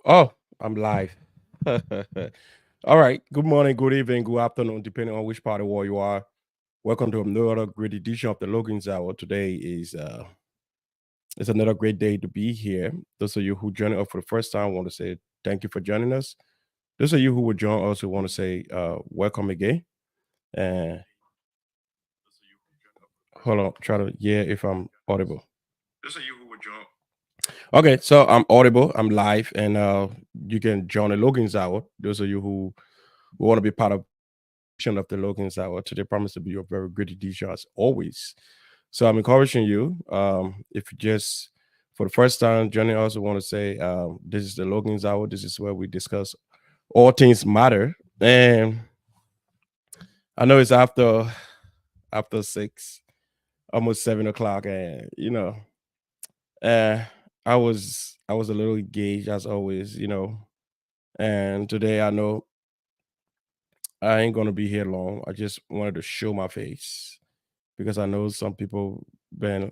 Oh, I'm live. All right. Good morning, good evening, good afternoon, depending on which part of the world you are. Welcome to another great edition of the Logan's Hour. Today is it's another great day to be here. Those of you who join us for the first time, want to say thank you for joining us. Those of you who will join us, who want to say welcome again. And hold on, try to if I'm audible. Those of you who will join. Okay, so I'm audible, I'm live, and you can join the Logan's Hour. Those of you who want to be part of the Logan's Hour. Today promise to be a very good edition as always. So I'm encouraging you. If you just for the first time joining us, I want to say this is the Logan's Hour. This is where we discuss all things matter. And I know it's after 6, almost 7 o'clock, and uh, I was a little engaged as always. And today I know I ain't gonna be here long. I just wanted to show my face because I know some people been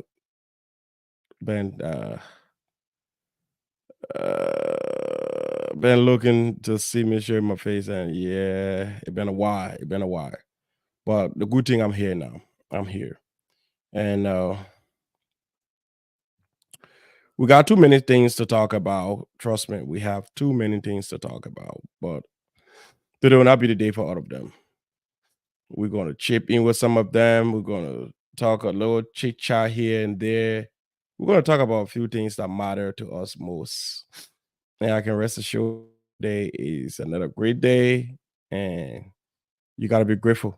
been looking to see me show my face, and yeah, it been a while. It been a while, but the good thing I'm here now. I'm here, and we got too many things to talk about. Trust me, we have too many things to talk about. But today will not be the day for all of them. We're gonna chip in with some of them. We're gonna talk a little chit chat here and there. We're gonna talk about a few things that matter to us most. And I can rest assured today is another great day, and you gotta be grateful.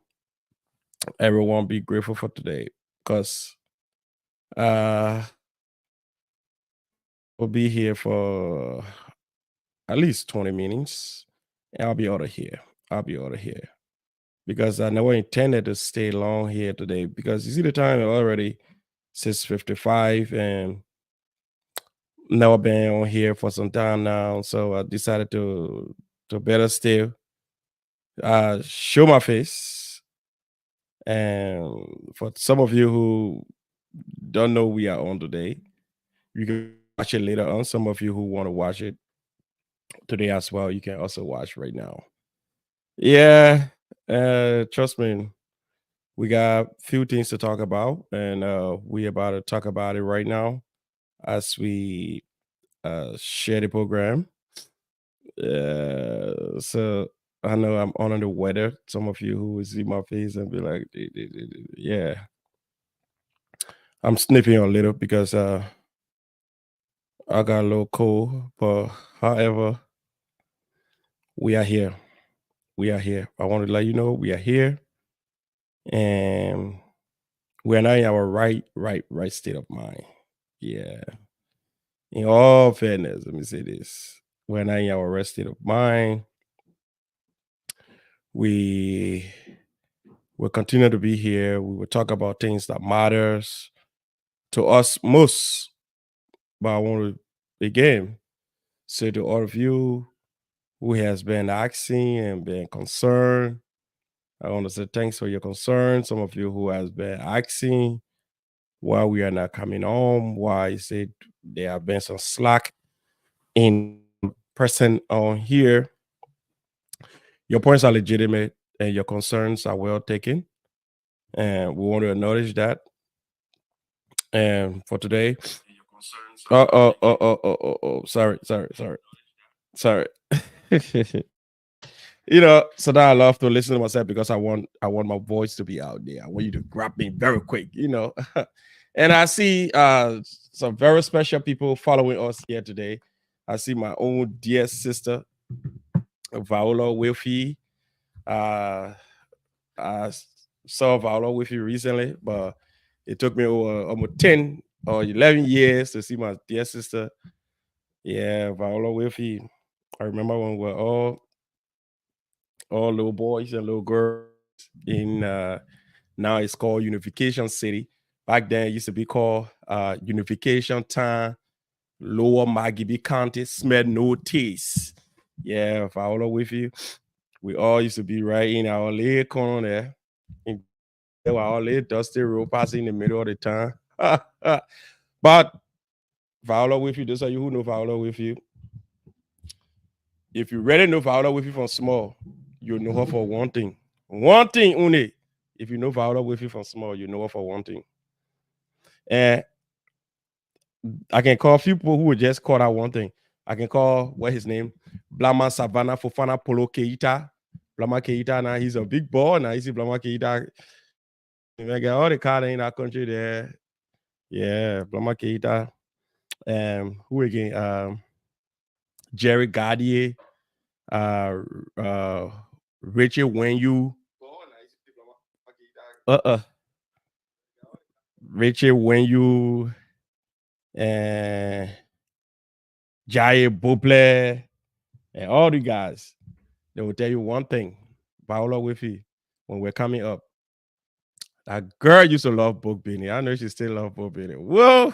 Everyone be grateful for today because uh we'll be here for at least 20 minutes. And I'll be out of here. I'll be out of here. Because I never intended to stay long here today because you see the time already 6:55 and never been on here for some time now. So I decided to better still show my face. And for some of you who don't know we are on today, you can watch it later on. Some of you who want to watch it today as well, you can also watch right now. Yeah, trust me, we got few things to talk about, and we about to talk about it right now as we share the program. So I know I'm under the weather. Some of you who will see my face and be like, yeah, I'm sniffing a little because I got a little cold. But however, we are here. We are here. I want to let you know we are here, and we are not in our right state of mind. Yeah. In all fairness, let me say this: we're not in our right state of mind. We will continue to be here. We will talk about things that matters to us most. But I want to again say to all of you who has been asking and been concerned, I want to say thanks for your concern. Some of you who has been asking why we are not coming home, why you said there have been some slack in person on here. Your points are legitimate and your concerns are well taken. And we want to acknowledge that. And for today, sorry. So now I love to listen to myself because I want my voice to be out there. I want you to grab me very quick. And I see some very special people following us here today. I see my own dear sister, Viola Wilfie. Uh I saw Viola Wilfie recently, but it took me over almost 10 or 11 years to see my dear sister. Yeah, Viola Wilfie. I remember when we were all little boys and little girls in now it's called Unification City. Back then it used to be called Unification Town, Lower Magibi County, smell no taste. Yeah, if I all with you, we all used to be right in our little corner there. And there were all little dusty road passing in the middle of the town. But Viola with you, those are you who know Viola with you. if you really know Viola with you from small, you know her for one thing. One thing only. If you know Viola with you from small, you know her for one thing. And I can call a few people who would just call that one thing. I can call what his name, Blama Savannah Fofana Polo Keita. Blama Keita now he's a big boy. Now you see Blama Keita. I got all the card in that country there. Yeah, Blama Keita. Who again? Jerry Gadier, uh Richie Wenyu. Richie Wenyu and Jai Buble and all the guys. They will tell you one thing, Paola Wifi, when we're coming up. That girl used to love Book Benny. I know she still loves Book Benny. Whoa!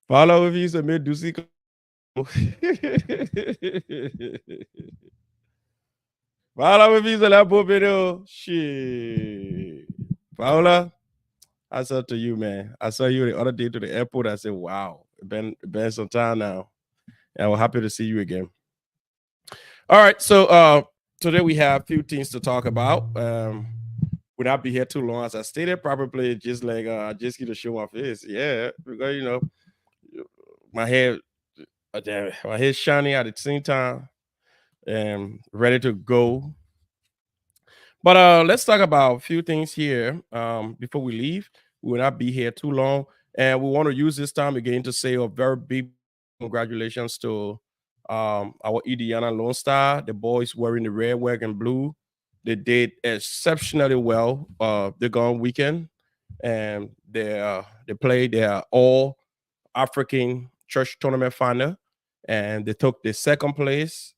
Paola Wifi used to make Dusi. Paola Wifi used to love Book Benny. Shit. Paola, I said to you, man. I saw you the other day to the airport. I said, wow, it's been some time now. And we're happy to see you again. All right, so today we have a few things to talk about. Would not be here too long, as I stated. Probably just like just get to show my face, yeah, because my hair, my hair's shiny at the same time, and ready to go. But let's talk about a few things here before we leave. We will not be here too long, and we want to use this time again to say a very big congratulations to our Indiana Lone Star. The boys wearing the red, white, and blue. They did exceptionally well the gone weekend, and they played their all African church tournament final, and they took the second place.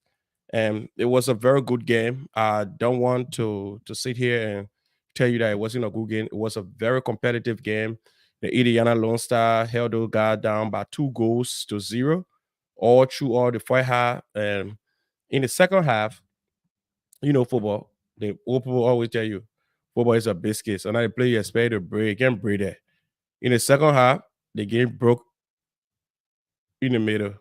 And it was a very good game. I don't want to sit here and tell you that it wasn't a good game. It was a very competitive game. The Indiana Lone Star held those guys down by 2 goals to 0, all through all the first half. And in the second half, football, the old people always tell you, football is a biscuit. So now they play you expect to break and break that. In the second half, the game broke in the middle.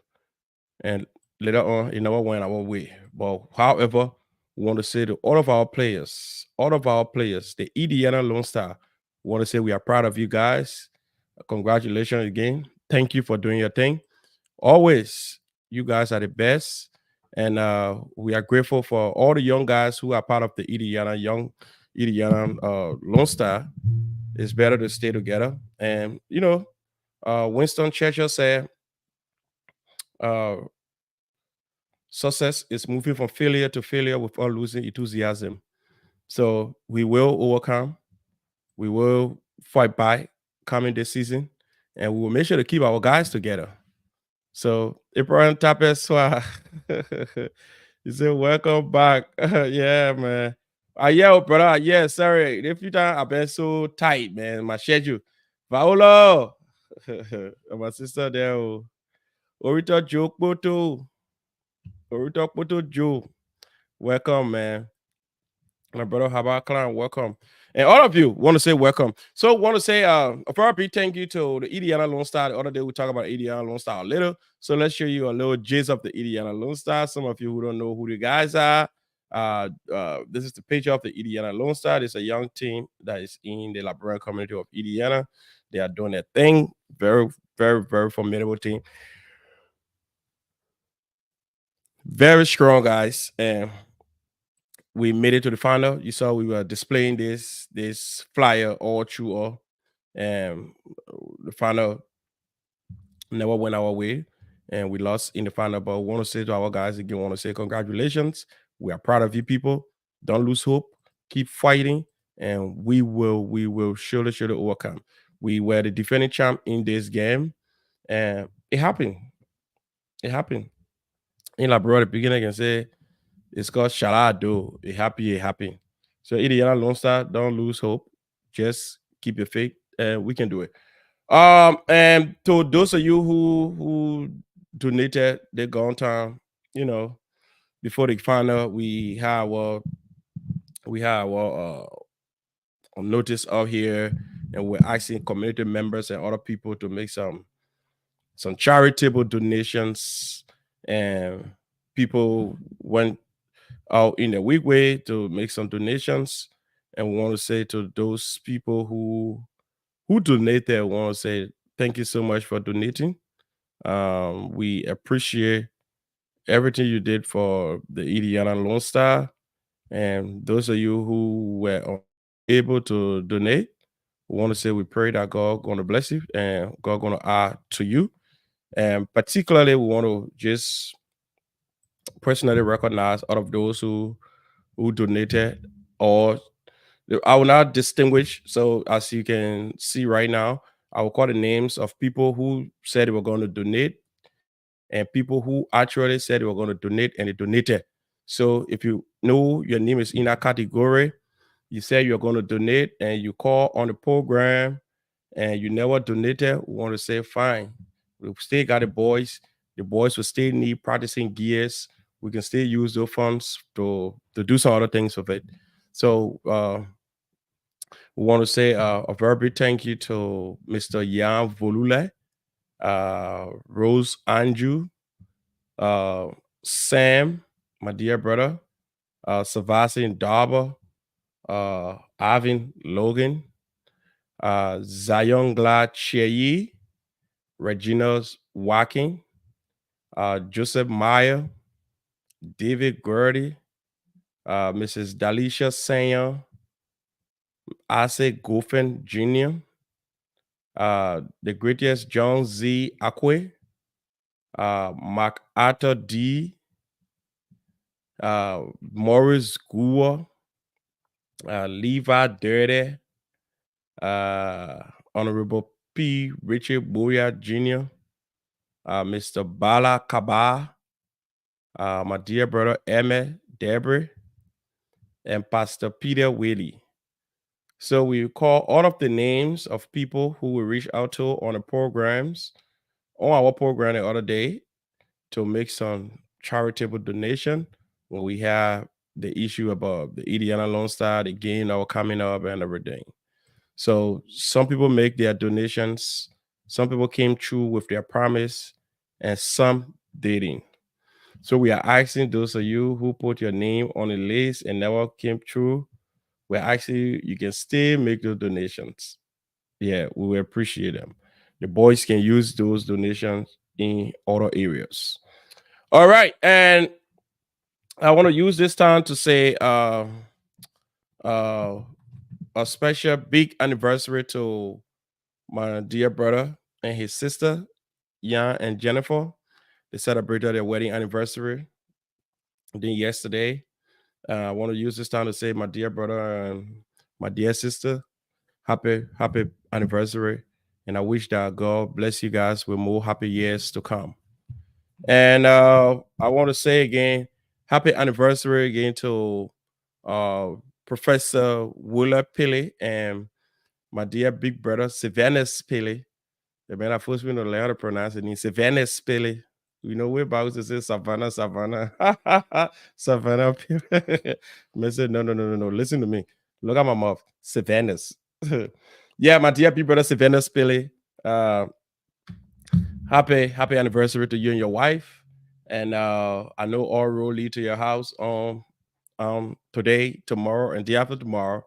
And later on, it never went our way. But however, we want to say to all of our players, the Indiana Lone Star, we want to say we are proud of you guys. Congratulations again. Thank you for doing your thing. Always, you guys are the best. And we are grateful for all the young guys who are part of the Indiana Lone Star. It's better to stay together. And, Winston Churchill said, success is moving from failure to failure without losing enthusiasm. So we will overcome. We will fight back coming this season, and we will make sure to keep our guys together. So Ibrahim Tapeswa, he said, "Welcome back." Yeah, man. Yeah, brother. Yeah, sorry. The few times I've been so tight, man. My schedule. Paolo, my sister there. Orita joke photo. Orita photo Joe. Welcome, man. My brother Haba Clan, welcome. And all of you want to say welcome. So want to say a very big thank you to the Indiana Lone Star. The other day we talked about Indiana Lone Star a little. So let's show you a little gist of the Indiana Lone Star. Some of you who don't know who the guys are. This is the picture of the Indiana Lone Star. It's a young team that is in the Liberian community of Indiana. They are doing their thing. Very, very, very formidable team. Very strong guys. And we made it to the final. You saw we were displaying this flyer all through all. And the final never went our way, and we lost in the final. But we want to say to our guys again, want to say congratulations. We are proud of you people. Don't lose hope. Keep fighting, and we will surely overcome. We were the defending champ in this game, and it happened. It happened. In like bro, at the beginning, I can say it's called Shalado. It happened. So Indiana Lone Star, don't lose hope. Just keep your faith, and we can do it. And to those of you who donated the gone time, before the final, we have a notice out here, and we're asking community members and other people to make some charitable donations and people went out in a weak way to make some donations. And we want to say to those people who donated, we want to say thank you so much for donating. We appreciate everything you did for the Indiana Lone Star. And those of you who were able to donate, we want to say we pray that God going to bless you and God going to add to you. And particularly, we want to just personally recognize all of those who donated, or I will not distinguish. So as you can see right now, I will call the names of people who said they were going to donate and people who actually said they were going to donate and they donated. So if you know your name is in that category, you said you're going to donate and you call on the program and you never donated, we want to say fine. We still got the boys. The boys will still need practicing gears. We can still use those funds to do some other things with it. So we want to say a very big thank you to Mr. Jan Volule, Rose Anju, uh, Sam, my dear brother, Savasi Darba, Avin Logan, Zion Glad Cheyi, Regina's Walking, Joseph Meyer, David Gurdy, Mrs. Dalisha Sanya, Ase Goffin Jr., the greatest John Z. Akwe, MacArthur D., Morris Gua, Levi Dirty, Honorable P. Richard Boya Jr., Mr. Bala Kaba, my dear brother Emmett Debris, and Pastor Peter Willie. So we call all of the names of people who we reach out to on the programs, on our program the other day, to make some charitable donation when we have the issue about the Indiana Lone Star, the game that were coming up and everything. So some people make their donations, some people came true with their promise, and some didn't. So we are asking those of you who put your name on the list and never came true, we're actually, you can still make those donations. Yeah, we will appreciate them. The boys can use those donations in other areas. All right. And I want to use this time to say uh, a special big anniversary to my dear brother and his sister, Jan and Jennifer. They celebrated their wedding anniversary. Then yesterday, I want to use this time to say, my dear brother and my dear sister, happy anniversary. And I wish that God bless you guys with more happy years to come. And I want to say again, happy anniversary again to uh, Professor Willa Pili and my dear big brother, Sylvanus Pili. The man I first we know how to pronounce it, Sylvanus Pili. You know, we're about to say Savannah, Savannah, Savannah Pili. I said, no. Listen to me. Look at my mouth. Sylvanus. Yeah, my dear big brother, Sylvanus Pili. Happy anniversary to you and your wife. And I know all road lead to your house today, tomorrow, and day after tomorrow.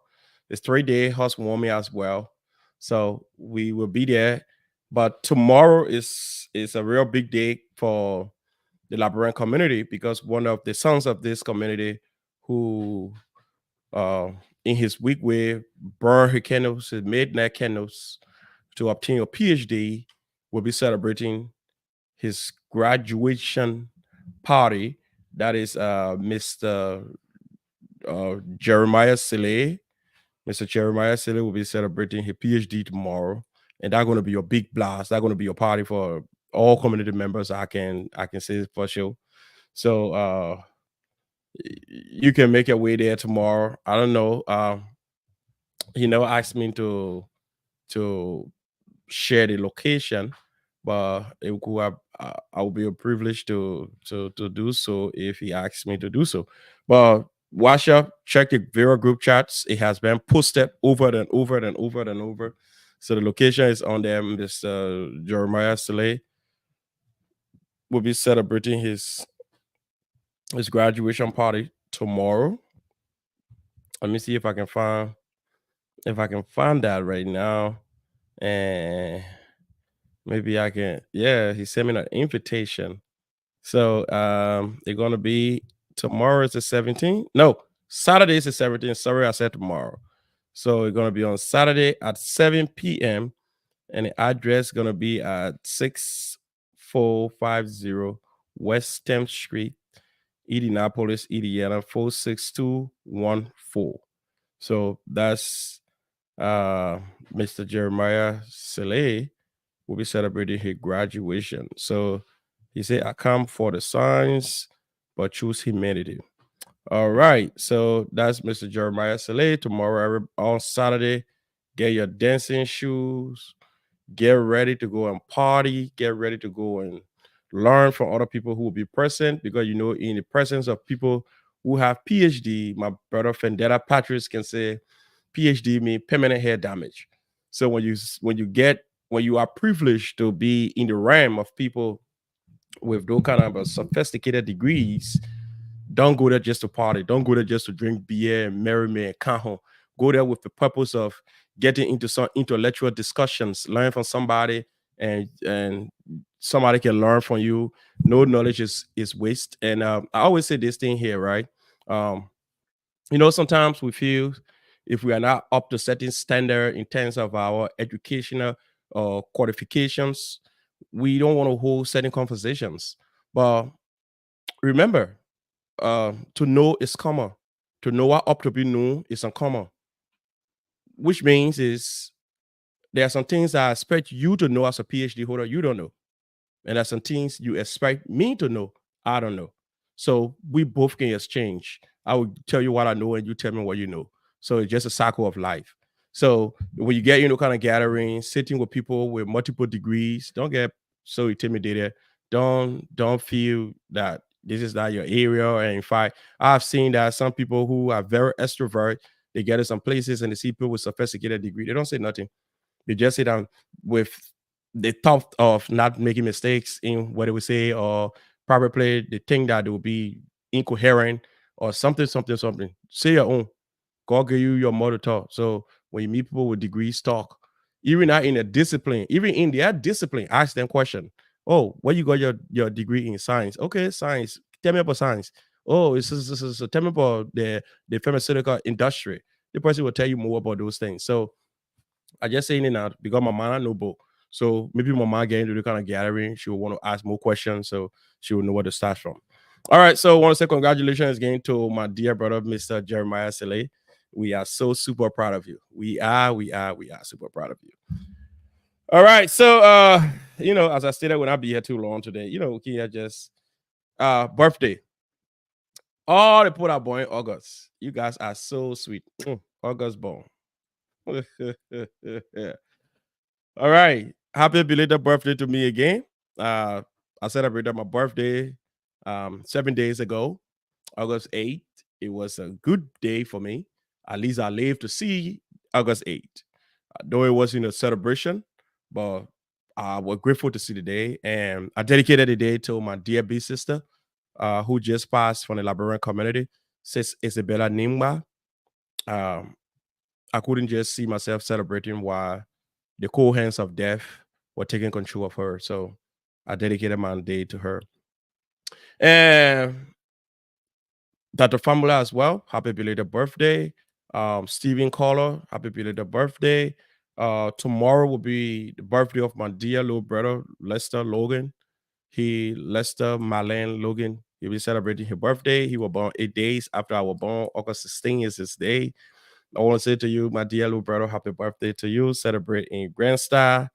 It's 3 day housewarming as well. So we will be there. But tomorrow is a real big day for the Liberian community because one of the sons of this community who in his weak way burned his candles, his midnight candles to obtain a PhD, will be celebrating his graduation party. That is Mr. Jeremiah Sele. Mr. Jeremiah Sele will be celebrating his PhD tomorrow, and that's going to be a big blast. That's going to be a party for all community members. I can say for sure. So you can make your way there tomorrow. I don't know. He never asked me to share the location, but it could have, I will be a privilege to do so if he asks me to do so. But watch up, check the Vera group chats. It has been posted over and over and over and over. So the location is on there, Mr. Jeremiah Saleh. will be celebrating his graduation party tomorrow. Let me see if I can find that right now. And maybe I can, yeah, he sent me an invitation. So they're gonna be tomorrow is the 17th. No, Saturday is the 17th. Sorry, I said tomorrow. So it's gonna be on Saturday at 7 p.m. and the address gonna be at 6450 West 10th Street, Indianapolis, Indiana 46214. So that's uh Mr. Jeremiah Saleh will be celebrating his graduation. So he said, I come for the science, but choose humanity. All right. So that's Mr. Jeremiah Saleh. Tomorrow on Saturday, get your dancing shoes, get ready to go and party, get ready to go and learn from other people who will be present, because you know, in the presence of people who have PhD, my brother Fendetta Patrice can say PhD mean permanent hair damage. So when you are privileged to be in the realm of people with those kind of sophisticated degrees, don't go there just to party. Don't go there just to drink beer and merriment, cajon. Go there with the purpose of getting into some intellectual discussions, learn from somebody, and somebody can learn from you. No knowledge is waste. And I always say this thing here, right? Um, you know, sometimes we feel if we are not up to certain standard in terms of our educational qualifications, we don't want to hold certain conversations. But remember, to know is common. To know what up to be known is uncommon, which means is there are some things that I expect you to know as a PhD holder you don't know. And there's some things you expect me to know I don't know. So we both can exchange. I will tell you what I know and you tell me what you know. So it's just a cycle of life. So when you get kind of gatherings, sitting with people with multiple degrees, don't get so intimidated. Don't feel that this is not your area. And in fact, I've seen that some people who are very extrovert, they get to some places and they see people with sophisticated degree. They don't say nothing. They just sit down with the thought of not making mistakes in what they would say, or probably the thing that they will be incoherent or something, something, something. Say your own. God give you your mother talk. So when you meet people with degrees, talk. Even not in a discipline, even in their discipline, ask them question. Oh, where you got your degree in science? Okay, science. Tell me about science. Oh, it's tell me about the pharmaceutical industry. The person will tell you more about those things. So I just saying it now because my mom know both. So maybe my mom get into the kind of gathering, she will want to ask more questions, so she will know where to start from. All right, so I want to say congratulations again to my dear brother, Mr. Jeremiah Saleh. We are so super proud of you. We are super proud of you. All right, so as I stated, we'll not be here too long today. We can just birthday. All the put out born in August. You guys are so sweet. August born. All right. Happy belated birthday to me again. Uh, I celebrated my birthday 7 days ago, August 8th. It was a good day for me. At least I lived to see August 8th. Though it wasn't a celebration, but I was grateful to see the day. And I dedicated the day to my dear big sister, who just passed from the Liberian community, Sis Isabella Nimba. Um, I couldn't just see myself celebrating while the cold hands of death were taking control of her. So I dedicated my day to her. And Dr. Famula as well, happy belated birthday. Stephen Collar, happy belated birthday. Tomorrow will be the birthday of my dear little brother, Lester Logan. Lester Marlene Logan, he'll be celebrating his birthday. He was born 8 days after I was born. August 16th is his day. I want to say to you, my dear little brother, happy birthday to you. Celebrate in grand style.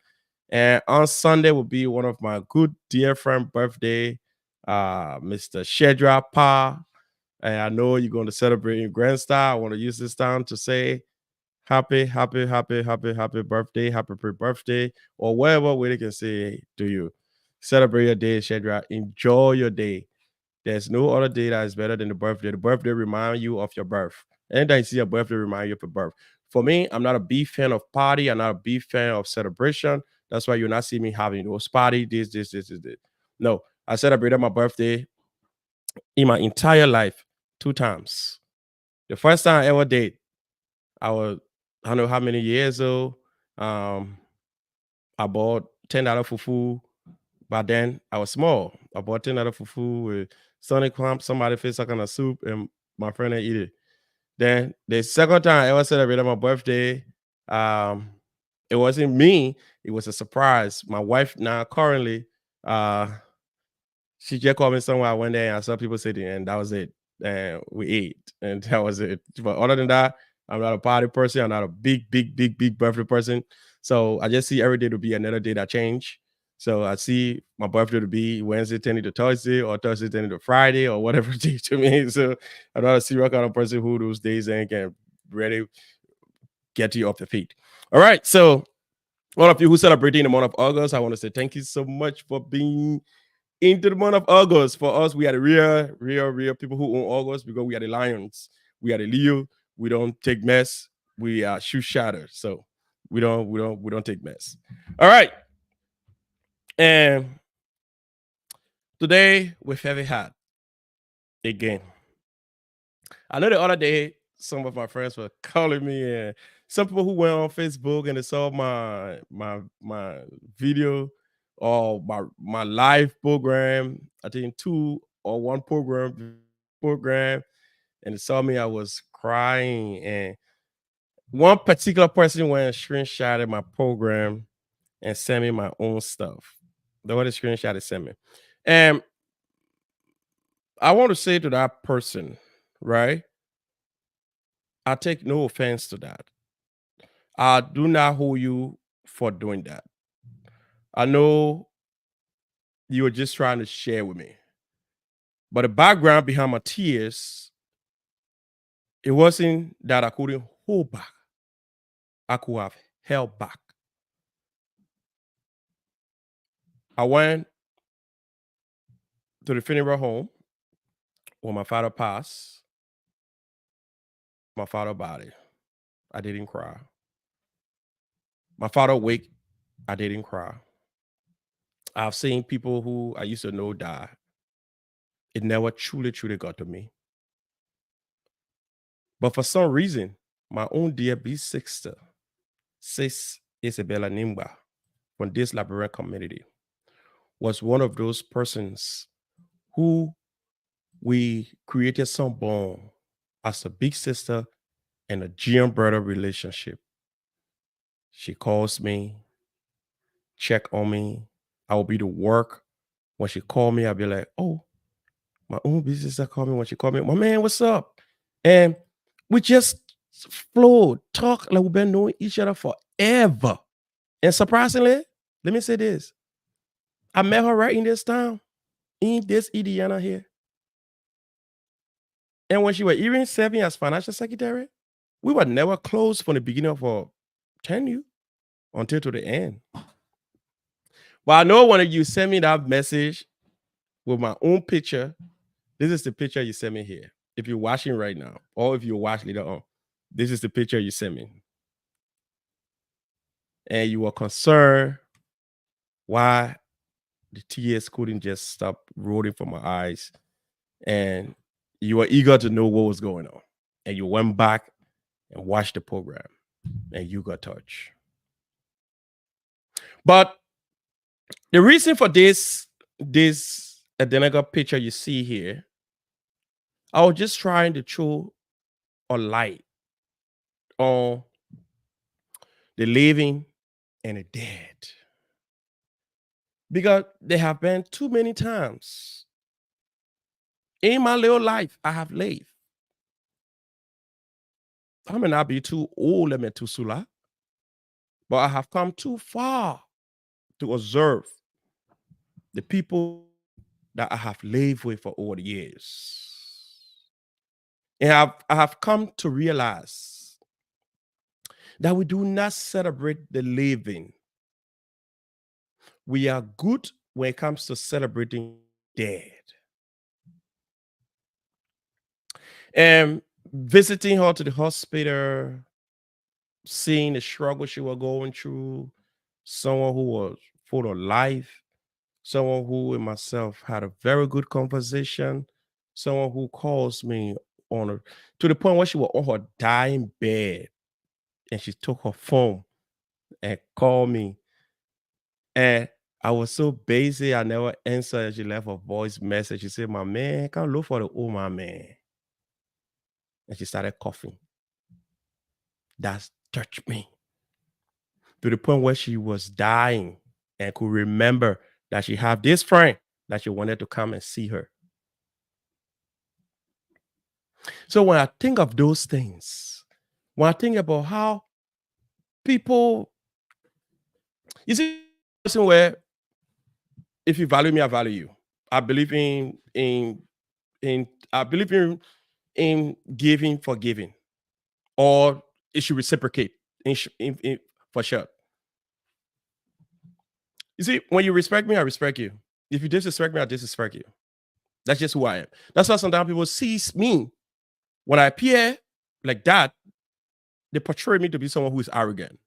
And on Sunday will be one of my good dear friend birthday, Mr. Shedra Pa. And I know you're going to celebrate in grand style. I want to use this time to say happy birthday, happy pre-birthday, or whatever way they can say to you. Celebrate your day, Shedra. Enjoy your day. There's no other day that is better than the birthday. The birthday remind you of your birth. Anytime you see your birthday, remind you of your birth. For me, I'm not a big fan of party. I'm not a big fan of celebration. That's why you're not seeing me having those party, this. No, I celebrated my birthday in my entire life 2 times. The first time I ever did, I was I don't know how many years old. Um, I bought $10 fufu. But then I was small. I bought $10 fufu with Sonic Pump, somebody fix some kind of soup, and my friend and eat it. Then the second time I ever celebrated my birthday, um, it wasn't me. It was a surprise. My wife now currently, uh, she just called me somewhere. I went there and I saw people sitting, and that was it. And we ate, and that was it. But other than that, I'm not a party person. I'm not a big birthday person. So I just see every day to be another day that change. So I see my birthday to be Wednesday turning to Thursday, or Thursday turning to Friday, or whatever day to me. So I'm not a serial kind of person who those days ain't can really get you off the feet. All right. So all of you who celebrating the month of August, I want to say thank you so much for being into the month of August. For us, we are the real people who own August, because we are the lions. We are the Leo. We don't take mess. We are shoot shatter. So we don't take mess. All right. And today with heavy hat again. I know the other day some of my friends were calling me, and some people who went on Facebook and they saw my video or my live program. I think two or one program, and they saw me. I was crying, and one particular person went and screenshotted my program and sent me my own stuff. The other screenshot they sent me, and I want to say to that person, right? I take no offense to that. I do not hold you for doing that. I know you were just trying to share with me. But the background behind my tears, it wasn't that I couldn't hold back. I could have held back. I went to the funeral home when my father passed. My father body. I didn't cry. My father wake. I didn't cry. I've seen people who I used to know die. It never truly got to me. But for some reason, my own dear big sister, Sis Isabella Nimba, from this Liberian community, was one of those persons who we created some bond as a big sister and a GM brother relationship. She calls me, check on me. I will be to work. When she called me, I'll be like, oh, my own big sister called me. When she called me, my man, what's up? And we just flowed, talk like we've been knowing each other forever. And surprisingly, let me say this. I met her right in this town, in this Indiana here. And when she was even serving as financial secretary, we were never close from the beginning of our tenure until to the end. But I know when you send me that message with my own picture, this is the picture you sent me here. If you're watching right now, or if you watch later on, this is the picture you sent me. And you were concerned why the tears couldn't just stop rolling from my eyes. And you were eager to know what was going on. And you went back and watched the program, and you got touched. But the reason for this identical picture you see here, I was just trying to throw a light on the living and the dead. Because there have been too many times in my little life I have lived. I may not be too old, let me too sula, but I have come too far to observe the people that I have lived with for over the years. And I have come to realize that we do not celebrate the living. We are good when it comes to celebrating dead. And visiting her to the hospital, seeing the struggle she was going through, someone who was full of life, someone who and myself had a very good conversation, someone who calls me on a to the point where she was on her dying bed and she took her phone and called me. And I was so busy, I never answered. She left a voice message. She said, "My man, come look for the old man." And she started coughing. That's touched me to the point where she was dying and could remember that she had this friend that she wanted to come and see her. So when I think of those things, when I think about how people, you see, person where if you value me, I value you. I believe in I believe in giving for giving, or it should reciprocate for sure. You see, when you respect me, I respect you. If you disrespect me, I disrespect you. That's just who I am. That's why sometimes people see me when I appear like that, they portray me to be someone who is arrogant.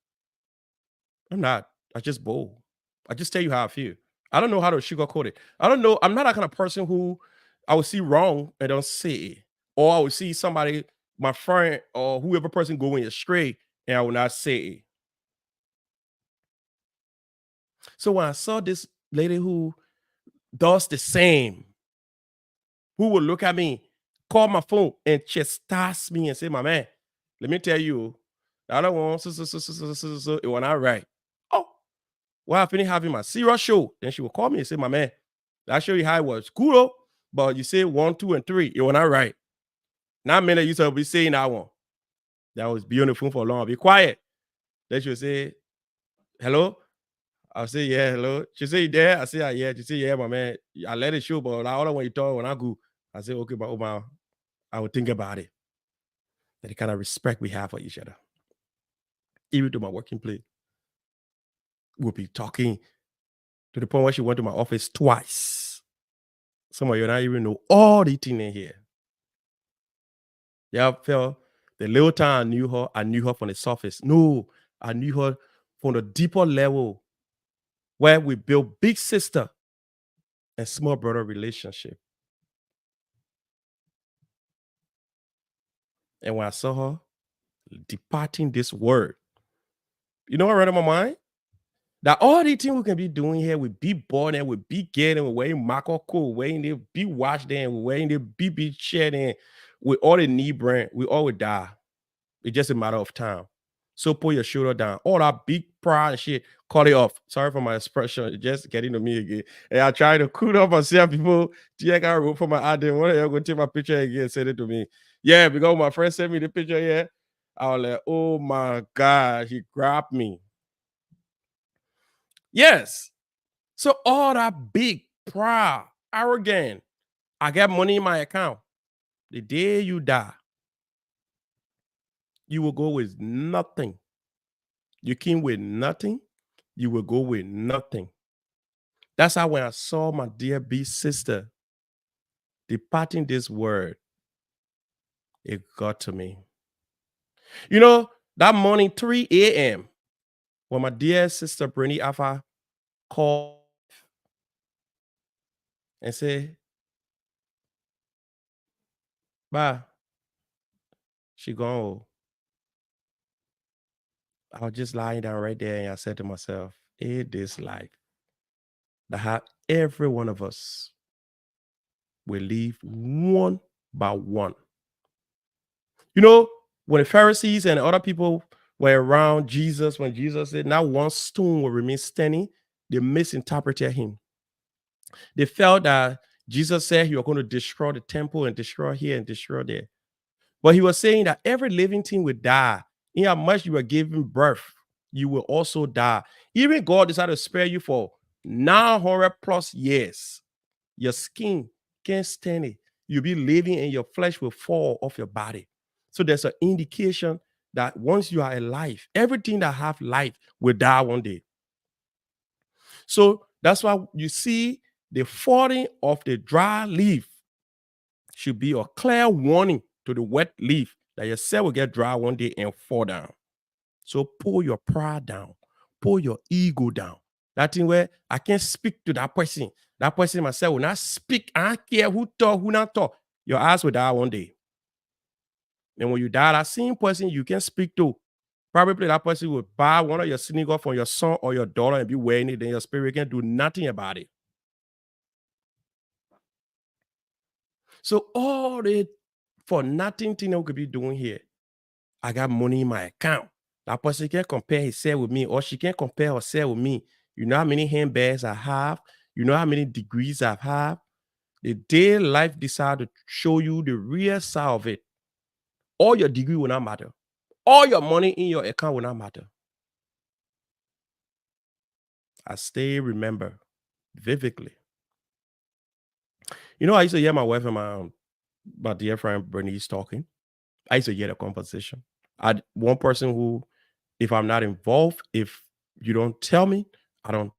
I'm not. I just bold. I just tell you how I feel. I don't know how to sugarcoat it. I don't know. I'm not that kind of person who I would see wrong and don't say it. Or I would see somebody, my friend or whoever person going astray, and I will not say it. So when I saw this lady who does the same, who will look at me, call my phone, and chastise me and say, "My man, let me tell you, I don't want so, it was not right." Oh, well, I finished having my serious show. Then she will call me and say, "My man, I show you how it was cool, though, but you say one, two, and three. It was not right. Not many you to be saying that one. That was be on the phone for long. Be quiet." Then she'll say, "Hello." I'll say, "Yeah, hello." She say, "You there?" I say, "Ah, yeah." She say, "Yeah, my man. I let it show, but I order when you talk when I go." I say, "Okay, but oh my, I will think about it." That the kind of respect we have for each other. Even to my working place, we'll be talking to the point where she went to my office twice. Some of you don't even know all the things in here. Yeah, felt the little time I knew her from the surface. No, I knew her from the deeper level where we built big sister and small brother relationship. And when I saw her departing this world, you know what ran in my mind? That all the things we can be doing here, we be born and we be getting, we wearing Marco cool, wearing the be washed in, we wearing the BB shed in, with all the knee brand, we all would die. It's just a matter of time. So pull your shoulder down. All that big pride and shit, cut it off. Sorry for my expression. It's just getting to me again. And I try to cool up and see people. Yeah, I got room for my idea. One of you go take my picture again and send it to me. Yeah, because my friend sent me the picture. Yeah. I was like, oh my God. He grabbed me. Yes. So all that big, proud, arrogant. I got money in my account. The day you die, you will go with nothing. You came with nothing, you will go with nothing. That's how when I saw my dear big sister departing this world, it got to me. You know, that morning, 3 a.m., when my dear sister Brittany Alpha called and said, "Bye, she gone." I was just lying down right there and I said to myself, it is life that how every one of us will leave one by one. You know, when the Pharisees and other people were around Jesus, when Jesus said, "Not one stone will remain standing," they misinterpreted him. They felt that Jesus said he was going to destroy the temple and destroy here and destroy there. But he was saying that every living thing will die. In how much you were giving birth, you will also die. Even God decided to spare you for 900 plus years. Your skin can't stand it. You'll be living and your flesh will fall off your body. So there's an indication that once you are alive, everything that have life will die one day. So that's why you see the falling of the dry leaf should be a clear warning to the wet leaf that your cell will get dry one day and fall down. So pull your pride down, pull your ego down. That thing where I can't speak to that person. That person myself will not speak. I don't care who talk, who not talk. Your eyes will die one day. And when you die, that same person you can speak to, probably that person will buy one of your sneakers from your son or your daughter and be wearing it. Then your spirit can do nothing about it. So all the for nothing thing that we could be doing here. I got money in my account. That person can compare himself with me, or she can compare herself with me. You know how many handbags I have. You know how many degrees I have. The day life decide to show you the real side of it, all your degree will not matter. All your money in your account will not matter. I still remember vividly. You know, I used to hear my wife and my dear friend Bernice talking. I used to hear the conversation. I one person who, if I'm not involved, if you don't tell me, I don't.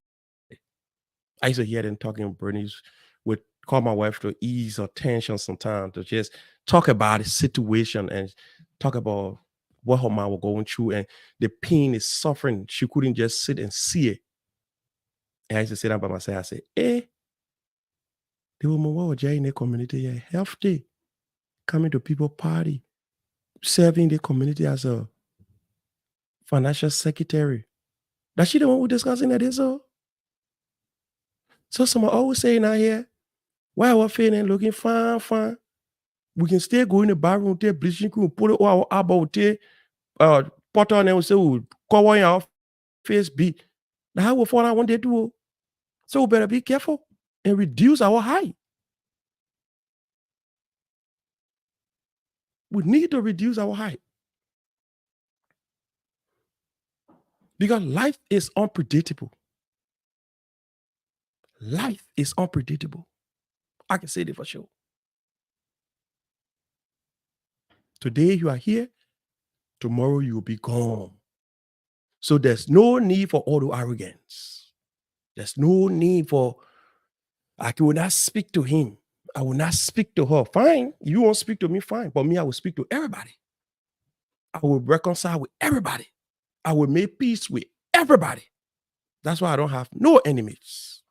I used to hear them talking. Bernice would call my wife to ease her tension sometimes to just talk about the situation and talk about what her mom was going through and the pain is suffering. She couldn't just sit and see it. And I used to sit down by myself. I said, the woman what was in the community here, healthy, coming to people party, serving the community as a financial secretary. That she the one who discussing that is so. So someone always saying out here, why we're feeling looking fine, fine. We can still go in the bathroom, take bleaching cream, put it on our elbow, take pot on and say we cover our face beat. Now how we fall out one day do. So we better be careful and reduce our height. We need to reduce our height. Because life is unpredictable. Life is unpredictable. I can say that for sure. Today you are here, tomorrow you will be gone. So there's no need for all the arrogance. There's no need for, I will not speak to him. I will not speak to her. Fine. You won't speak to me, fine. But me, I will speak to everybody. I will reconcile with everybody. I will make peace with everybody. That's why I don't have no enemies.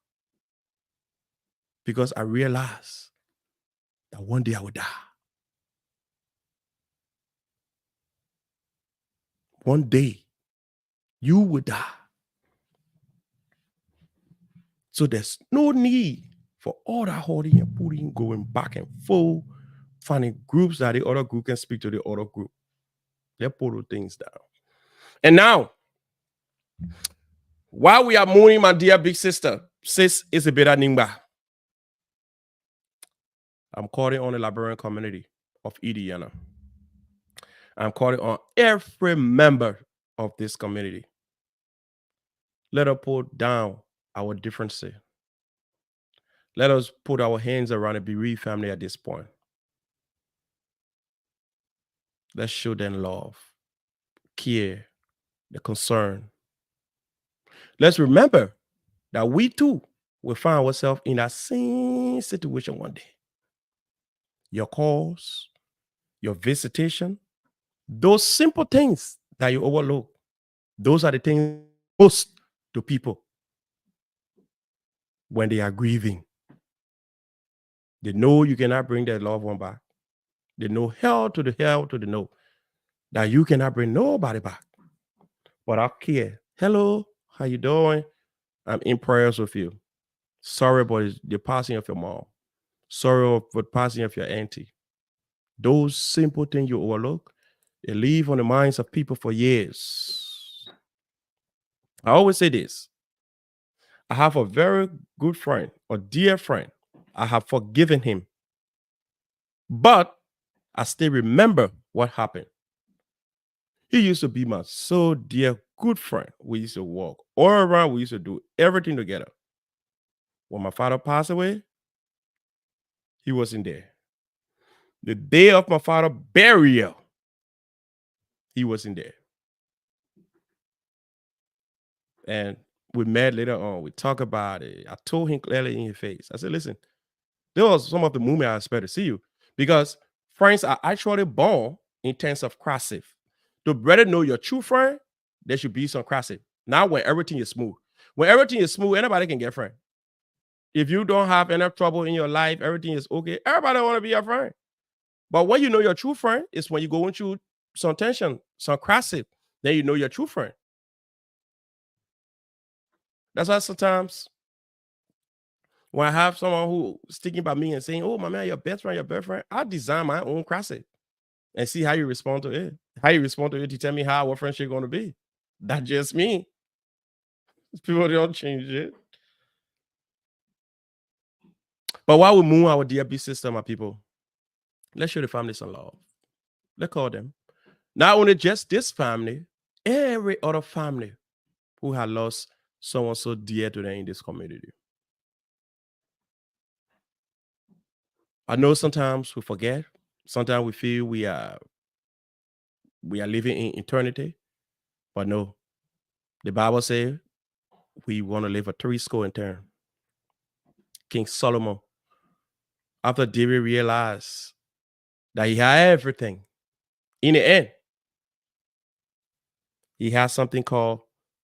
Because I realize that one day I will die. One day you will die. So there's no need for all that holding and putting, going back and forth, finding groups that the other group can speak to the other group. They put those things down. And now, while we are mourning my dear big sister, sis Isabella Nimba, I'm calling on the Liberian community of Indiana. I'm calling on every member of this community. Let us put down our differences. Let us put our hands around the bereaved family at this point. Let's show them love, care, the concern. Let's remember that we too will find ourselves in that same situation one day. Your calls, your visitation, those simple things that you overlook, those are the things most to people when they are grieving. They know you cannot bring their loved one back. They know hell to the no, that you cannot bring nobody back. But I care. Hello, how you doing? I'm in prayers with you. Sorry about the passing of your mom. Sorry for the passing of your auntie. Those simple things you overlook, they live on the minds of people for years. I always say this. I have a very good friend, a dear friend. I have forgiven him. But I still remember what happened. He used to be my so dear good friend. We used to walk all around. We used to do everything together. When my father passed away, he wasn't there. The day of my father's burial, he wasn't there. And we met later on. We talked about it. I told him clearly in his face. I said, listen, there was some of the moment I expect to see you because friends are actually born in terms of crossing. To better know your true friend, there should be some crossing. Not when everything is smooth. When everything is smooth, anybody can get friend. If you don't have enough trouble in your life, everything is okay. Everybody want to be your friend. But when you know your true friend is when you go into some tension, some crisis, then you know your true friend. That's why sometimes when I have someone who sticking by me and saying, "Oh, my man, your best friend, your best friend," I design my own crisis and see how you respond to it. How you respond to it to tell me how our friendship going to be. That's just me. People don't change it. But while we move our DFB system, my people, let's show the family some love. Let's call them. Not only just this family, every other family who had lost someone so dear to them in this community. I know sometimes we forget. Sometimes we feel we are living in eternity, but no. The Bible says we want to live a 70 years. King Solomon, after David realized that he had everything, in the end, he has something called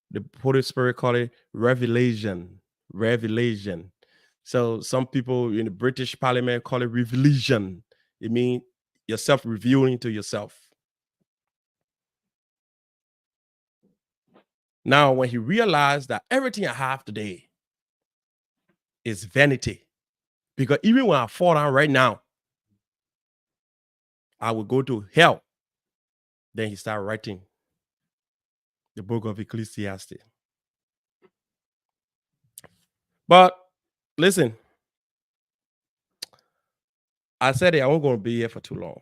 the Holy Spirit call it revelation. Revelation. So some people in the British Parliament call it revelation. It means yourself revealing to yourself. Now, when he realized that everything I have today is vanity, because even when I fall down right now, I will go to hell. Then he started writing the book of Ecclesiastes. But listen, I said it, I wasn't going to be here for too long.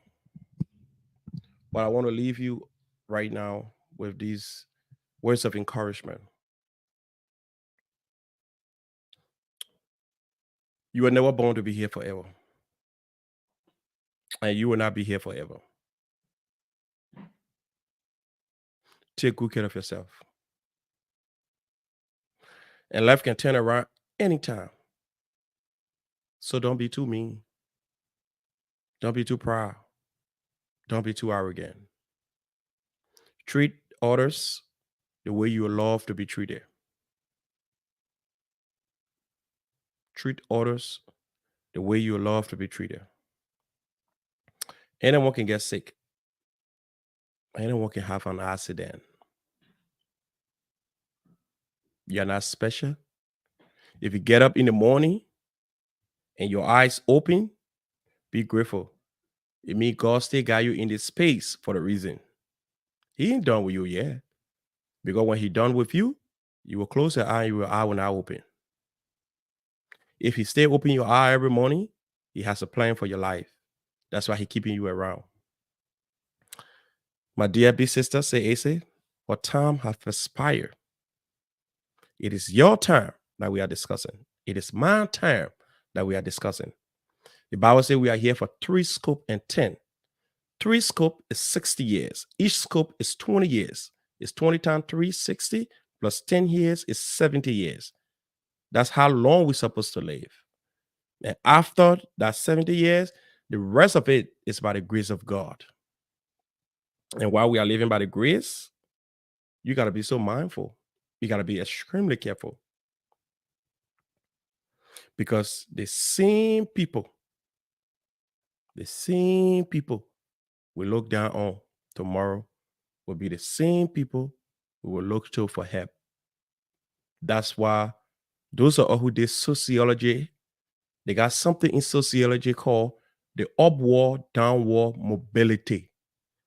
But I want to leave you right now with these words of encouragement. You were never born to be here forever. And you will not be here forever. Take good care of yourself. And life can turn around anytime. So don't be too mean. Don't be too proud. Don't be too arrogant. Treat others the way you would love to be treated. Treat others the way you would love to be treated. Anyone can get sick. Anyone can have an accident. You're not special. If you get up in the morning and your eyes open, be grateful. It means God still got you in this space for the reason. He ain't done with you yet. Because when he done with you, you will close your eye and your eye will not open. If he stay open your eye every morning, he has a plan for your life. That's why he keeping you around. My dear big sister, say Asa, what time has expired. It is your time that we are discussing. It is my time that we are discussing. The Bible says we are here for 3 scope and 10. 3 scope is 60 years. Each scope is 20 years. It's 20 times 3, 60, plus 10 years is 70 years. That's how long we're supposed to live. And after that 70 years, the rest of it is by the grace of God. And while we are living by the grace, you got to be so mindful. You got to be extremely careful. Because the same people we look down on tomorrow will be the same people we will look to for help. That's why those are who did sociology. They got something in sociology called the upward downward mobility,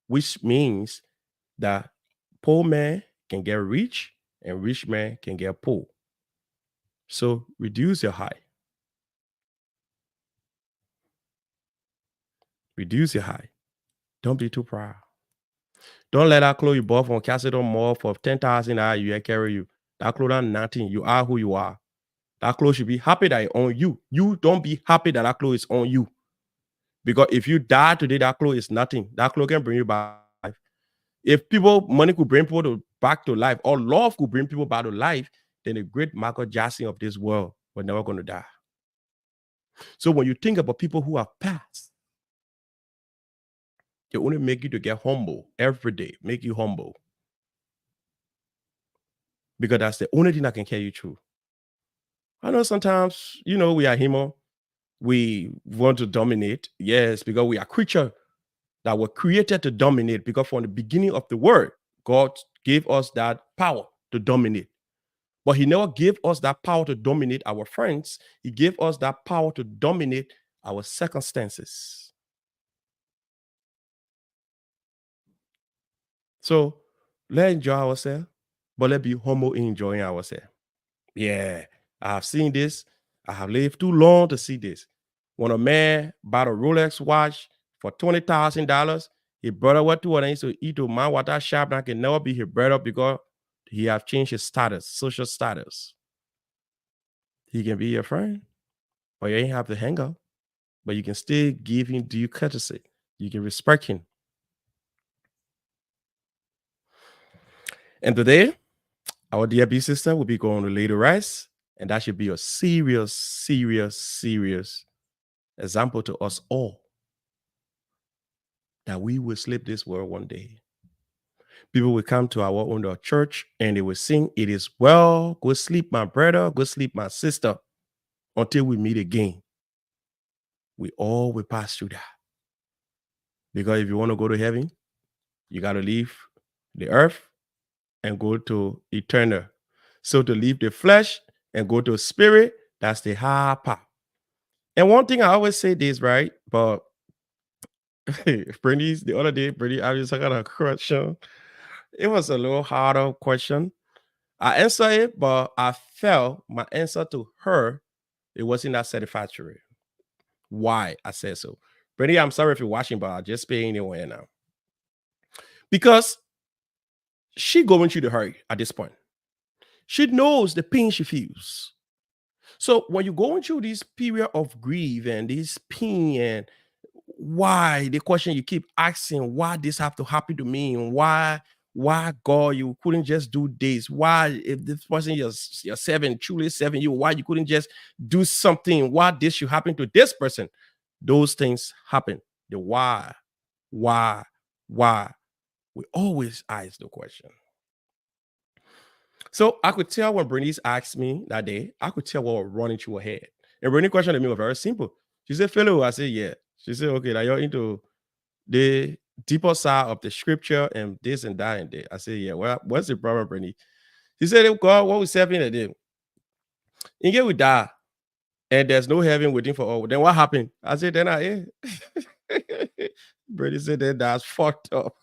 which means that poor man can get rich and rich man can get poor. So reduce your high. Reduce your high. Don't be too proud. Don't let that clothes you bought from Cassidy Mall for 10,000 a year carry you. That clothes are nothing. You are who you are. That clothes should be happy that it's on you. You don't be happy that clothes is on you. Because if you die today, that clothes is nothing. That clothes can bring you back to life. If money could bring people back to life, or love could bring people back to life, then the great Michael Jackson of this world was never going to die. So when you think about people who have passed, they only make you to get humble every day, make you humble. because that's the only thing that can carry you through. I know sometimes, we are human. We want to dominate. Yes, because we are creature that were created to dominate. Because from the beginning of the world, God gave us that power to dominate. But He never gave us that power to dominate our friends. He gave us that power to dominate our circumstances. So let's enjoy ourselves, but let's be humble in enjoying ourselves. Yeah, I have seen this. I have lived too long to see this. When a man bought a Rolex watch for $20,000, his brother went to and to eat to man what that shop that can never be his brother because he have changed his status, social status. He can be your friend, but you ain't have to hang out. But you can still give him due courtesy. You can respect him. And today, our dear B sister will be going to lay to rest, and that should be a serious, serious, serious example to us all that we will sleep this world one day. People will come to our own church and they will sing, "It is well, go sleep, my brother, go sleep, my sister," until we meet again. We all will pass through that. Because if you want to go to heaven, you got to leave the earth and go to eternal. So to leave the flesh and go to spirit, that's the high part. And one thing I always say this, right? But Brittany's the other day, Brittany, I was talking about a question. It was a little harder question. I answered it, but I felt my answer to her, it wasn't that satisfactory. Why I said so. Brittany, I'm sorry if you're watching, but I'll just pay anyway now. Because she going through the hurry at this point. She knows the pain she feels. So when you're going through this period of grief and this pain and why the question you keep asking, why this have to happen to me, and why God you couldn't just do this, why if this person you're serving truly serving you, why you couldn't just do something, why this should happen to this person, those things happen. The why we always ask the question. So I could tell when Bernice asked me that day, I could tell what was running through her head. And Bernice's question to me was very simple. She said, "Philo," I said, "Yeah." She said, "Okay, now you're into the deeper side of the scripture and this and that and that." I said, "Yeah, well, what's the problem, Bernice?" She said, "God, what was happening at them? In get we die, and there's no heaven waiting for all. Then what happened?" I said, "Then I Bernice said, "Then that's fucked up."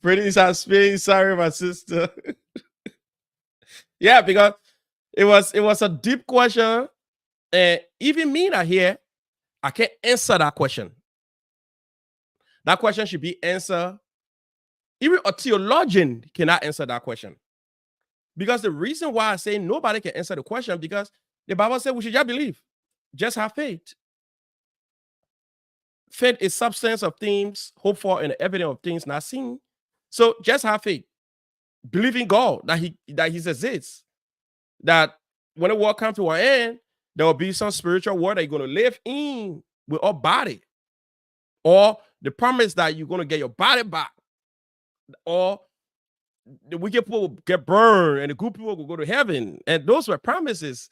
Bernice has space. Sorry, my sister. Yeah, because it was a deep question. And even me that here, I can't answer that question. That question should be answered. Even a theologian cannot answer that question. Because the reason why I say nobody can answer the question, because the Bible said we should just believe, just have faith. Faith is substance of things hoped for and the evidence of things not seen. So just have faith. Believe in God that He exists. That when the world comes to an end, there will be some spiritual world that you're going to live in with our body. Or the promise that you're going to get your body back. Or the wicked people will get burned and the good people will go to heaven. And those were promises.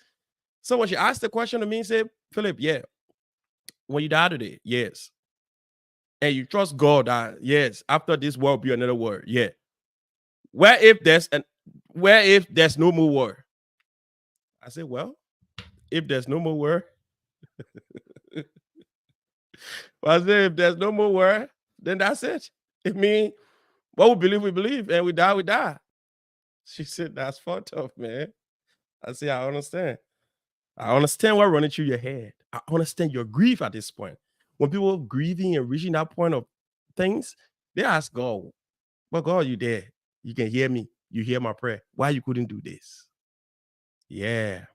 So when she asked the question to me, say, "Philip, yeah, when you die today, yes. And you trust God that, yes, after this world be another world, yeah. Where if there's no more world?" I said, "Well, if there's no more world," I said, "if there's no more world, then that's it. It means what we believe, and we die, we die." She said, "That's fucked up, man." I said, "I understand. I understand what running through your head. I understand your grief at this point. When people are grieving and reaching that point of things, they ask God, "Well, God, you there? You can hear me. You hear my prayer. Why you couldn't do this?" Yeah.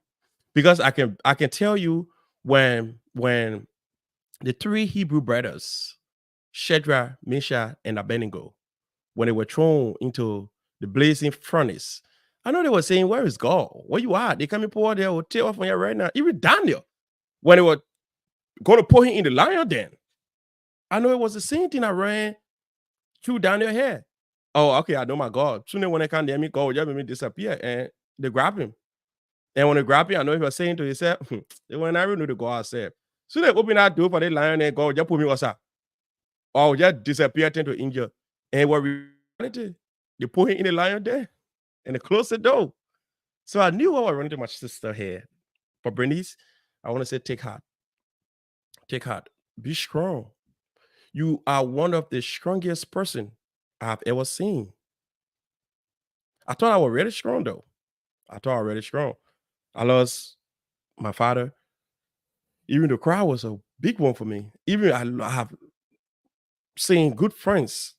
Because I can tell you when the three Hebrew brothers, Shadrach, Meshach, and Abednego, when they were thrown into the blazing furnace, I know they were saying, "Where is God? Where you are?" They coming pour their tail off on you right now. Even Daniel, when they were going to put him in the lion den, I know it was the same thing that ran through Daniel's head. Oh, okay, I know my God. Soon when they can't hear me, God will just make me disappear and they grab him. And when they grab him, I know he was saying to himself, they will never know to go outside. So they open that door for the lion and God just put me outside. Or just disappear to injure. And what reality, they put him in the lion there and they close the door. So I knew I was running to my sister here. But Bernice, I want to say take heart. Take heart. Be strong. You are one of the strongest person I've ever seen. I thought I was really strong though. I thought I was really strong. I lost my father. Even the crowd was a big one for me. Even I have seen good friends,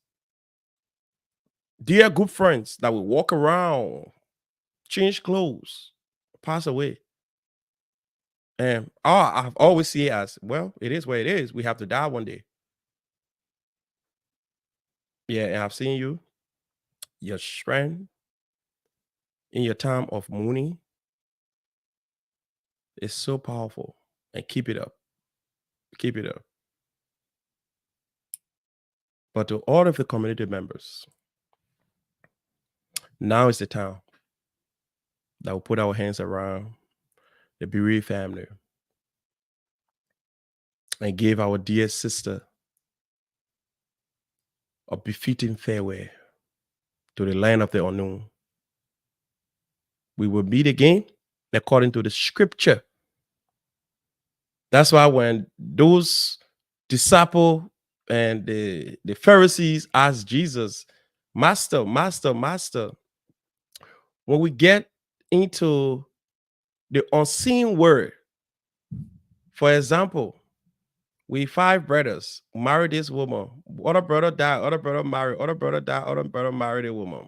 dear good friends that will walk around, change clothes, pass away. And I've always see it as well, it is what it is. We have to die one day. Yeah, and I've seen you, your strength in your time of mourning is so powerful. And keep it up. Keep it up. But to all of the community members, now is the time that we'll put our hands around the bereaved family and give our dear sister a befitting farewell to the land of the unknown. We will meet again according to the scripture. That's why when those disciples and the Pharisees asked Jesus, Master, Master, Master, when we get into the unseen word, for example, we 5 brothers married this woman. Other brother died, other brother married, other brother died, other brother married a woman.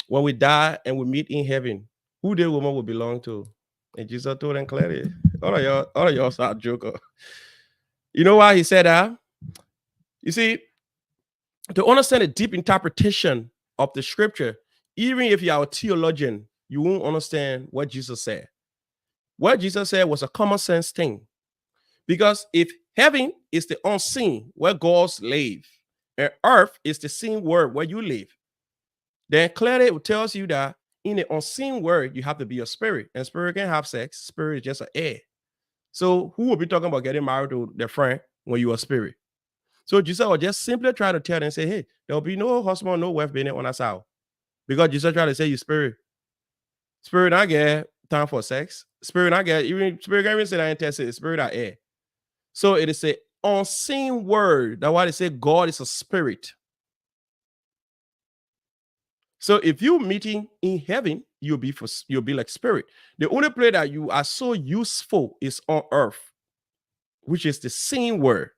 When we die and we meet in heaven, who the woman will belong to? And Jesus told them clearly, all of y'all are joker. You know why he said that? You see, to understand the deep interpretation of the scripture, even if you are a theologian, you won't understand what Jesus said. What Jesus said was a common sense thing. Because if heaven is the unseen where gods live, and earth is the seen world where you live, then clearly it tells you that in the unseen world, you have to be a spirit. And spirit can have sex. Spirit is just an air. So who will be talking about getting married to their friend when you are a spirit? So Jesus was just simply trying to tell them, say, hey, there'll be no husband, no wife being on us out. Because Jesus tried to say you spirit. Spirit not get time for sex. Spirit not get, even spirit can't even say that in test it. Spirit are air. So it is a unseen word. That's why they say God is a spirit. So if you're meeting in heaven, you'll be like spirit. The only place that you are so useful is on earth, which is the same word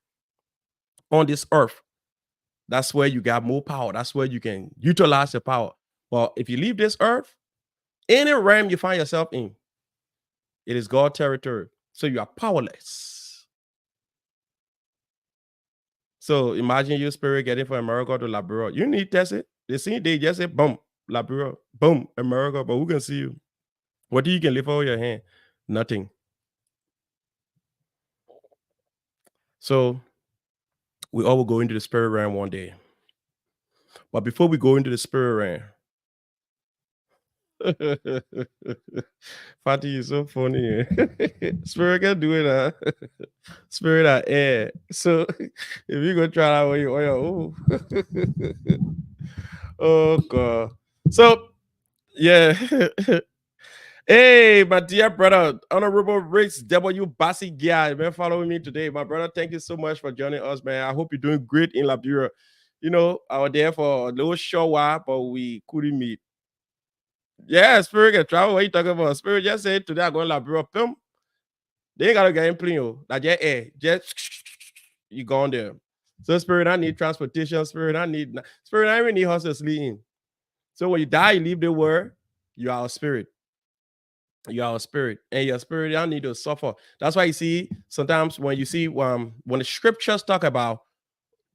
on this earth. That's where you got more power. That's where you can utilize the power. But if you leave this earth, any realm you find yourself in, it is God territory. So you are powerless. So imagine your spirit getting from America to Labrador. You need to test it. The same day, just say, boom, Labrador, boom, America, but who can see you? What do you can lift over your hand? Nothing. So we all will go into the spirit realm one day. But before we go into the spirit realm, Fatty is so funny. Spirit can do it, huh? Spirit are air. So if you go try that way on your own. Oh God. So yeah. Hey, my dear brother, Honorable Riggs W. Bassi Guy, man, following me today. My brother, thank you so much for joining us, man. I hope you're doing great in Liberia. You know, I was there for a little short while, but we couldn't meet. Yeah, Spirit can travel. What you talking about? Spirit just said today I'm going to Liberia. Film. They ain't got to get in plane, yo. Like, just air. Just you gone there. So, Spirit, I need transportation. Spirit, I even need horses sleeping. So, when you die, you leave the world, you are a spirit. You are a spirit, and your spirit don't need to suffer. That's why you see sometimes when you see when the scriptures talk about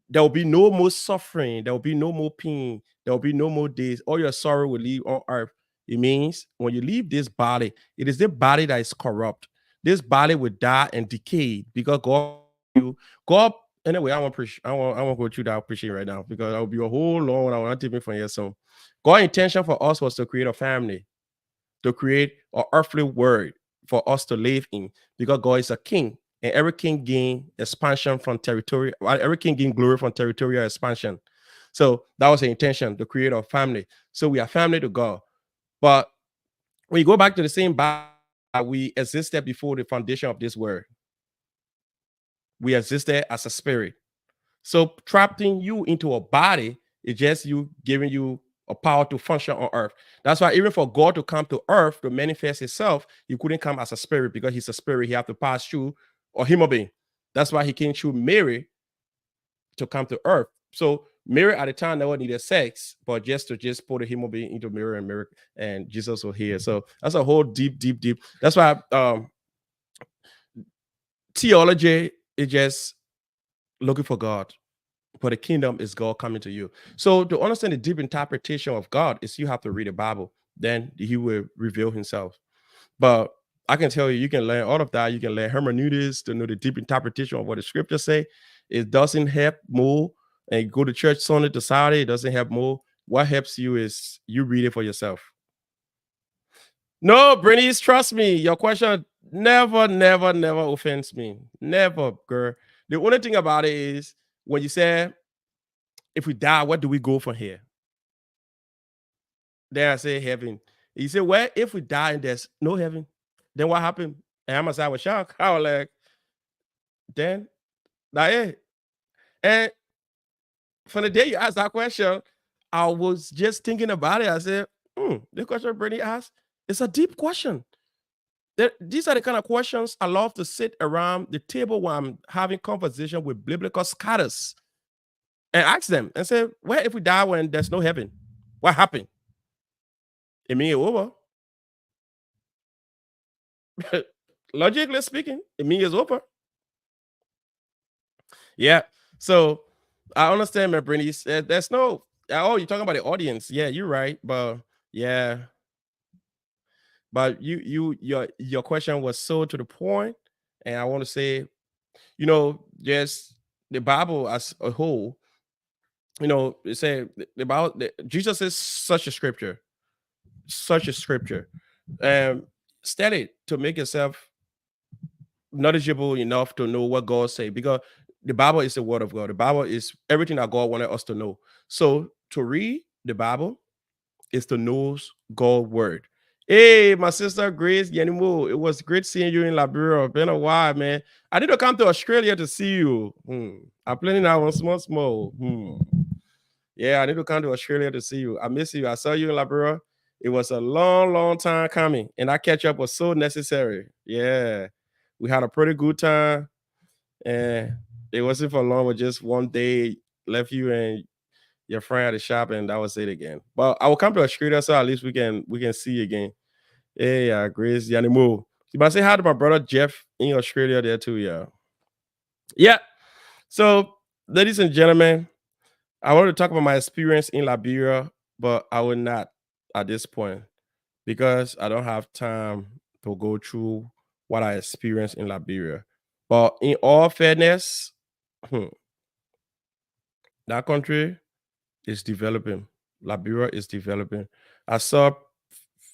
there will be no more suffering, there will be no more pain, there will be no more days, all your sorrow will leave on earth. It means when you leave this body, it is the body that is corrupt. This body will die and decay because God Anyway, I want preach. I want to go through that preaching right now because I'll be a whole long one. I want to take me from here. So, God's intention for us was to create a family, to create an earthly world for us to live in, because God is a king, and every king gain expansion from territory. Every king gain glory from territorial expansion. So that was the intention to create a family. So we are family to God. But when you go back to the same Bible, we existed before the foundation of this world. We existed as a spirit. So trapping you into a body is just you giving you a power to function on earth. That's why even for God to come to earth to manifest himself, he couldn't come as a spirit because he's a spirit. He had to pass through a human being. That's why he came through Mary to come to earth. So Mary at the time never needed sex, but just put a human being into Mary and Jesus was here. So that's a whole deep. That's why theology is just looking for God. But the kingdom is God coming to you. So to understand the deep interpretation of God is you have to read the Bible. Then he will reveal himself. But I can tell you, you can learn all of that. You can learn hermeneutics to know the deep interpretation of what the scriptures say. It doesn't help more. And go to church Sunday to Saturday, it doesn't help more. What helps you is you read it for yourself. No, Bernice, trust me. Your question never offends me. Never, girl. The only thing about it is when you say, if we die, what do we go from here? Then I say heaven. You say, well, if we die and there's no heaven, then what happened? And I was shocked. I was like, then, like, hey. And from the day you asked that question, I was just thinking about it. I said, the question Brittany asked, it's a deep question. These are the kind of questions I love to sit around the table when I'm having conversation with biblical scholars and ask them and say, well, if we die when there's no heaven, what happened? It means over. Logically speaking, it means it's over. Yeah. So I understand, my Bernice. There's no. Oh, you're talking about the audience. Yeah, you're right. But yeah, but your question was so to the point, and I want to say, just the Bible as a whole. It said about Jesus is such a scripture. Study to make yourself knowledgeable enough to know what God say, because the Bible is the word of God. The Bible is everything that God wanted us to know. So to read the Bible is to know God's word. Hey, my sister Grace Yanimo, it was great seeing you in Liberia. Been a while, man. I need to come to Australia to see you. I'm planning now on small. Yeah, I need to come to Australia to see you. I miss you. I saw you in Liberia. It was a long time coming, and that catch up was so necessary. Yeah, we had a pretty good time, and it wasn't for long, but just one day left you and your friend at the shop, and that was it again. But I will come to Australia, so at least we can see you again. Hey, Grace Yanimu. You must say hi to my brother Jeff in Australia there too, yeah. Yeah. So, ladies and gentlemen, I want to talk about my experience in Liberia, but I will not at this point because I don't have time to go through what I experienced in Liberia. But in all fairness, that country is developing. Liberia is developing. I saw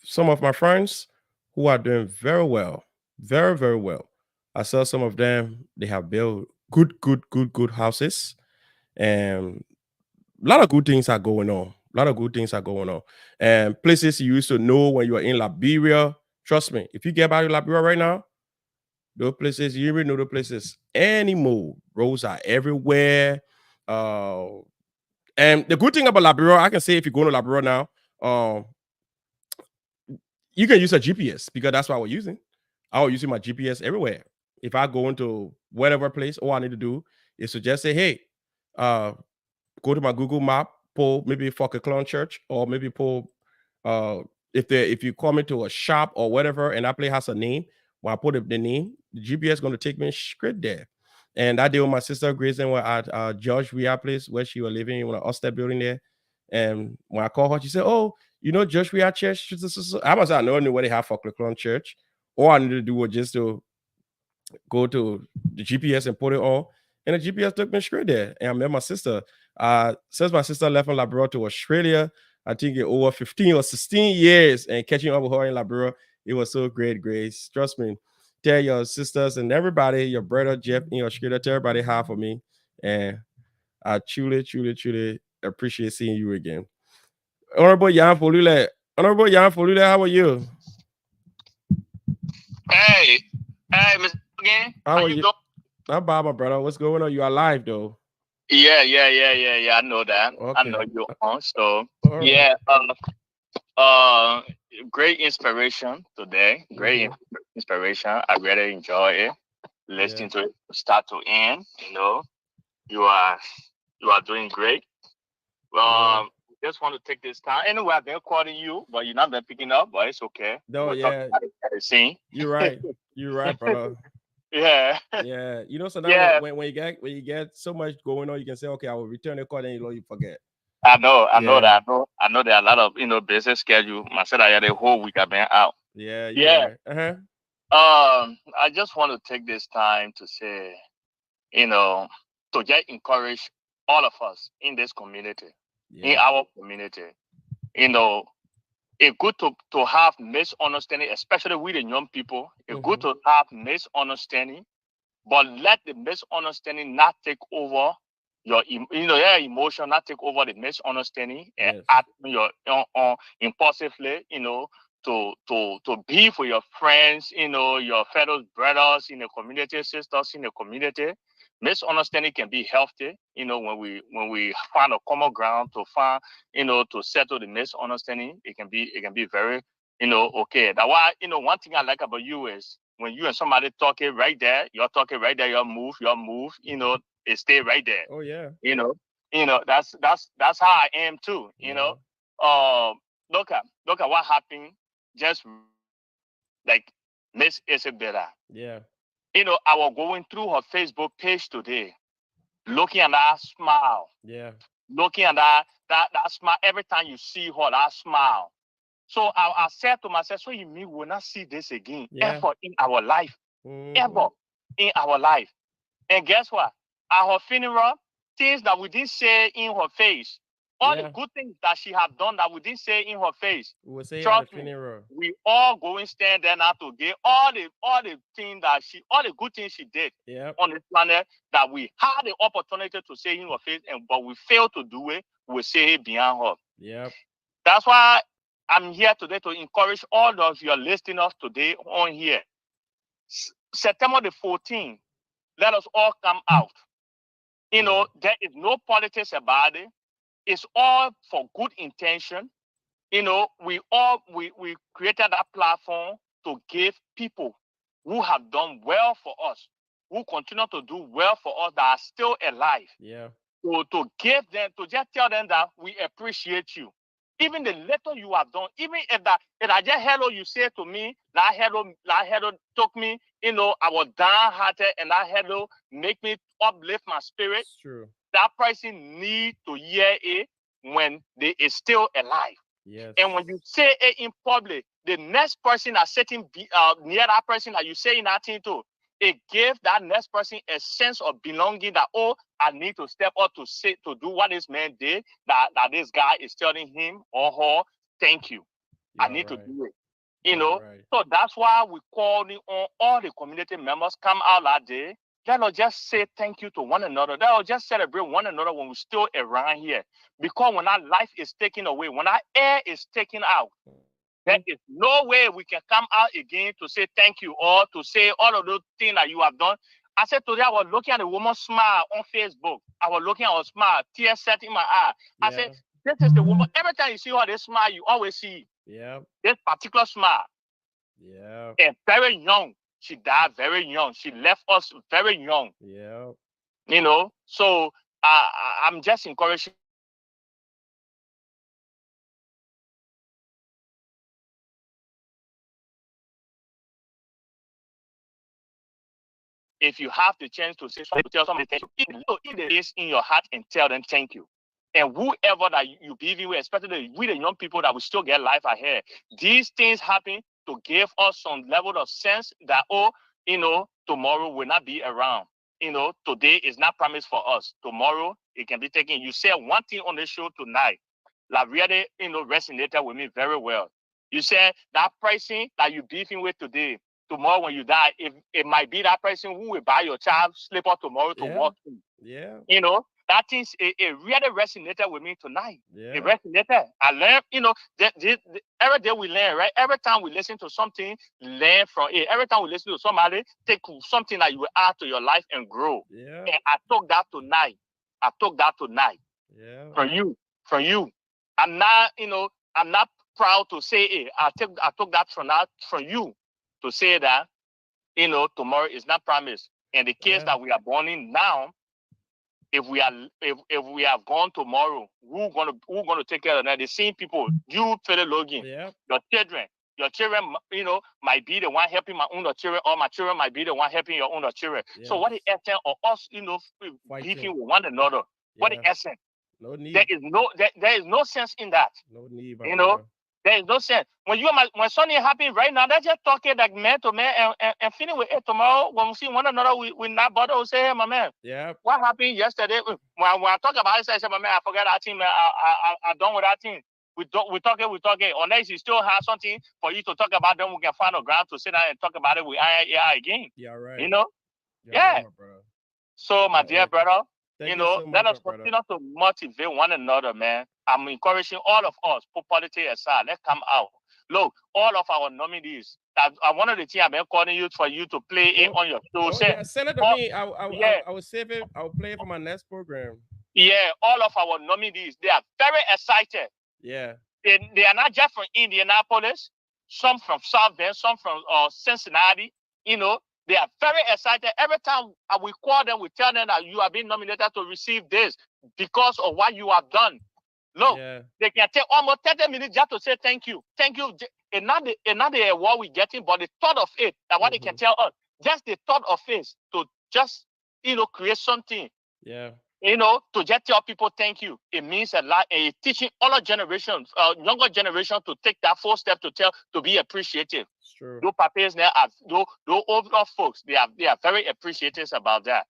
some of my friends who are doing very well, very well. I saw some of them, they have built good houses, and a lot of good things are going on. A lot of good things are going on. And places you used to know when you were in Liberia, trust me, if you get back to Liberia right now, those places, you even know the places anymore. Roads are everywhere. Uh, and the good thing about Liberia, I can say if you go to Liberia now, you can use a GPS because that's what I was using. I was using my GPS everywhere. If I go into whatever place, all I need to do is to just say, hey, uh, go to my Google map, pull maybe Fucker Clown Church, or maybe pull uh if you come into a shop or whatever and that place has a name, when I put the name, the GPS is going to take me straight there. And I did with my sister Grace and we're at George Ria place where she was living in an upstairs building there. And when I called her, she said, oh, Josh Ria Church. I must have known where they have Fucker Clown Church. All I needed to do was just to go to the GPS and put it on. and the GPS took me straight there. And I met my sister. Since my sister left in Liberia to Australia, I think it over 15 or 16 years, and catching up with her in Liberia, it was so great, Grace. Trust me. Tell your sisters and everybody, your brother Jeff in Australia, tell everybody hi for me. And I truly, truly, truly appreciate seeing you again. Honorable Jan Folule. Honorable Jan Folule, how are you? Hey, hey, Mr. Logan, how How are you you? doing? Not bad, my brother. What's going on? You are alive though. Yeah. I know that. I know Okay. you on. So All right. yeah, uh, great inspiration today. Mm-hmm. Inspiration. I really enjoy it. Yeah. Listening to it start to end. You are you are doing great. Yeah. Just want to take this time. Anyway, I've been calling you, but you're not been picking up. But it's okay. No, We'll talk yeah. about it at the scene. You're right. You're right, brother. Yeah, Yeah. So now yeah. when you get so much going on, you can say, okay, I will return the call, and you forget. I know Yeah. that. I know there are a lot of busy schedule. Myself, I had a whole week I've been out. Yeah, you're Yeah. right. Uh-huh. I just want to take this time to say, you know, to just encourage all of us in this community, in Yeah. our community. You know, it's good to have misunderstanding, especially with the young people. It's good Mm-hmm. to have misunderstanding, but let the misunderstanding not take over your emotion, not take over the misunderstanding and Yes. act impulsively, to be for your friends, your fellow brothers in the community, sisters in the community. Misunderstanding can be healthy, when we find a common ground to find, to settle the misunderstanding. It can be very, okay. That's why, one thing I like about you is when you and somebody talking right there, you're talking right there, your move, it stay right there. Oh yeah. You know, that's how I am too. Yeah. Look at what happened just like Miss Isabella. Yeah. I was going through her Facebook page today, looking at that smile, Yeah. looking at that smile. Every time you see her, that smile. So I said to myself, so you mean we'll not see this again Yeah. ever in our life, Mm-hmm. ever in our life. And guess what? At her funeral, things that we didn't say in her face, all the Yeah. good things that she had done that we didn't say in her face. We will say at the Trust me, funeral. we all going stand there now to get all the things all the good things she did Yeah. on this planet that we had the opportunity to say in her face, and but we failed to do it. We say it behind her. Yep. That's why I'm here today to encourage all of your listeners today on here. September the 14th, let us all come out. Yeah. There is no politics about it. It's all for good intention. We created that platform to give people who have done well for us, who continue to do well for us, that are still alive, Yeah. to give them, to just tell them that we appreciate you. Even the little you have done, even if I just hello you say to me, that hello took me, I was downhearted, and that hello make me uplift my spirit. It's true. That person need to hear it when they is still alive. Yes. And when you say it in public, the next person that's sitting near that person that you saying that thing to, it gives that next person a sense of belonging, that, oh, I need to step up to do what this man did, that this guy is telling him or her, thank you. You I are need to right. do it. You You are know, right. so that's why we calling on all the community members come out that day. Let us just say thank you to one another. Let us just celebrate one another when we're still around here. Because when our life is taken away, when our air is taken out, there Mm. is no way we can come out again to say thank you or to say all of those things that you have done. I said today I was looking at a woman smile on Facebook. I was looking at her smile, tears set in my eye. I said, Yeah. this is the woman. Every time you see her, this smile, you always see Yeah. this particular smile. Yeah. And very young. She died very young. She left us very young. Yeah. So I'm just encouraging if you have the chance to say something, to tell somebody thank you, if there is in your heart, and tell them thank you. And whoever that you be with, especially with the young people that will still get life ahead, these things happen to give us some level of sense that, tomorrow will not be around. today is not promised for us. Tomorrow it can be taken. You said one thing on the show tonight that really, resonated with me very well. You said that person that you beefing with today, tomorrow when you die, if it might be that person who will buy your child slipper tomorrow to walk in. Yeah. That thing, it really resonated with me tonight. Yeah. It resonated. I learned, every day we learn, right? Every time we listen to something, learn from it. Every time we listen to somebody, take something that you will add to your life and grow. Yeah. And I took that tonight. Yeah. From you. I'm not proud to say it. I took that from you to say that, tomorrow is not promised. And the kids that we are born in now, if we have gone tomorrow, who's gonna take care of that? The same people, you, fellow Logan, your children, might be the one helping my own children, or my children might be the one helping your own children. Yes. So what the essence of us, beefing with one another? What the essence? No need. There is no sense in that. No need. There is no sense. When something happens right now, that's just talking like man to man and feeling with it tomorrow. When we see one another, we not bother to say, hey, my man. Yeah. What happened yesterday? When I talk about it, I say, my man, I forgot that thing, man. I done with that thing. We talking. Unless you still have something for you to talk about, then we can find a ground to sit down and talk about it with AI again. Yeah, right. Yeah. Right, so, my dear brother, so let us continue to motivate one another, man. I'm encouraging all of us, put politics aside. Let's come out. Look, all of our nominees. One of the things I've been calling you for you to play it on your show. Send it to me. I will save it. I will play it for my next program. Yeah, all of our nominees, they are very excited. Yeah. They are not just from Indianapolis, some from South Bend, some from Cincinnati. They are very excited. Every time we call them, we tell them that you have been nominated to receive this because of what you have done. Look, they can take almost 30 minutes just to say thank you. Thank you. And not the award we're getting, but the thought of it, that what they can tell us. Just the thought of it to just, create something. Yeah. To just tell people thank you. It means a lot. And teaching all our generations, younger generation, to take that first step to be appreciative. It's true. Those papas now, those older folks, they are very appreciative about that.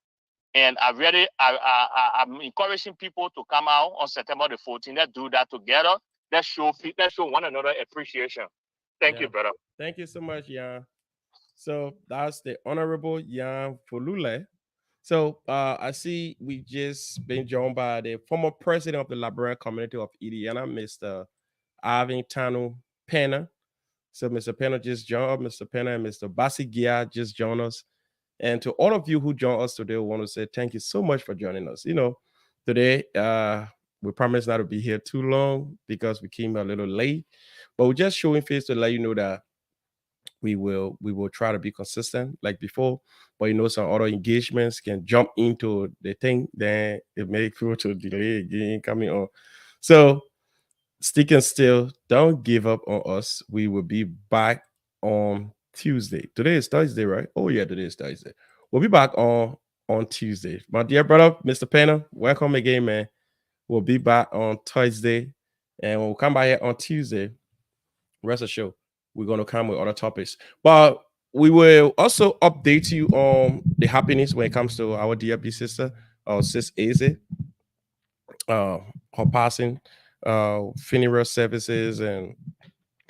And I'm encouraging people to come out on September the 14th. Let's do that together. Let's show one another appreciation. Thank you, brother. Thank you so much, Jan. So that's the Honorable Jan Folule. So I see we just been joined by the former president of the Liberian community of Indiana, Mr. Ivan Tanu Pena. So Mr. Pena just joined us. Mr. Pena and Mr. Basigia just joined us. And to all of you who joined us today, we want to say thank you so much for joining us. Today we promise not to be here too long because we came a little late, but we're just showing face to let you know that we will try to be consistent like before. But some other engagements can jump into the thing, then it may feel to delay again coming on. So sticking still, don't give up on us. We will be back on Tuesday. Today is Thursday, right? Oh yeah, today is Thursday. We'll be back on Tuesday. My dear brother, Mr. Pena, welcome again, man. We'll be back on Thursday, and when we come back here on Tuesday, rest assured, we're going to come with other topics. But we will also update you on the happenings when it comes to our DRB sister, Sis Aze, her passing, funeral services, and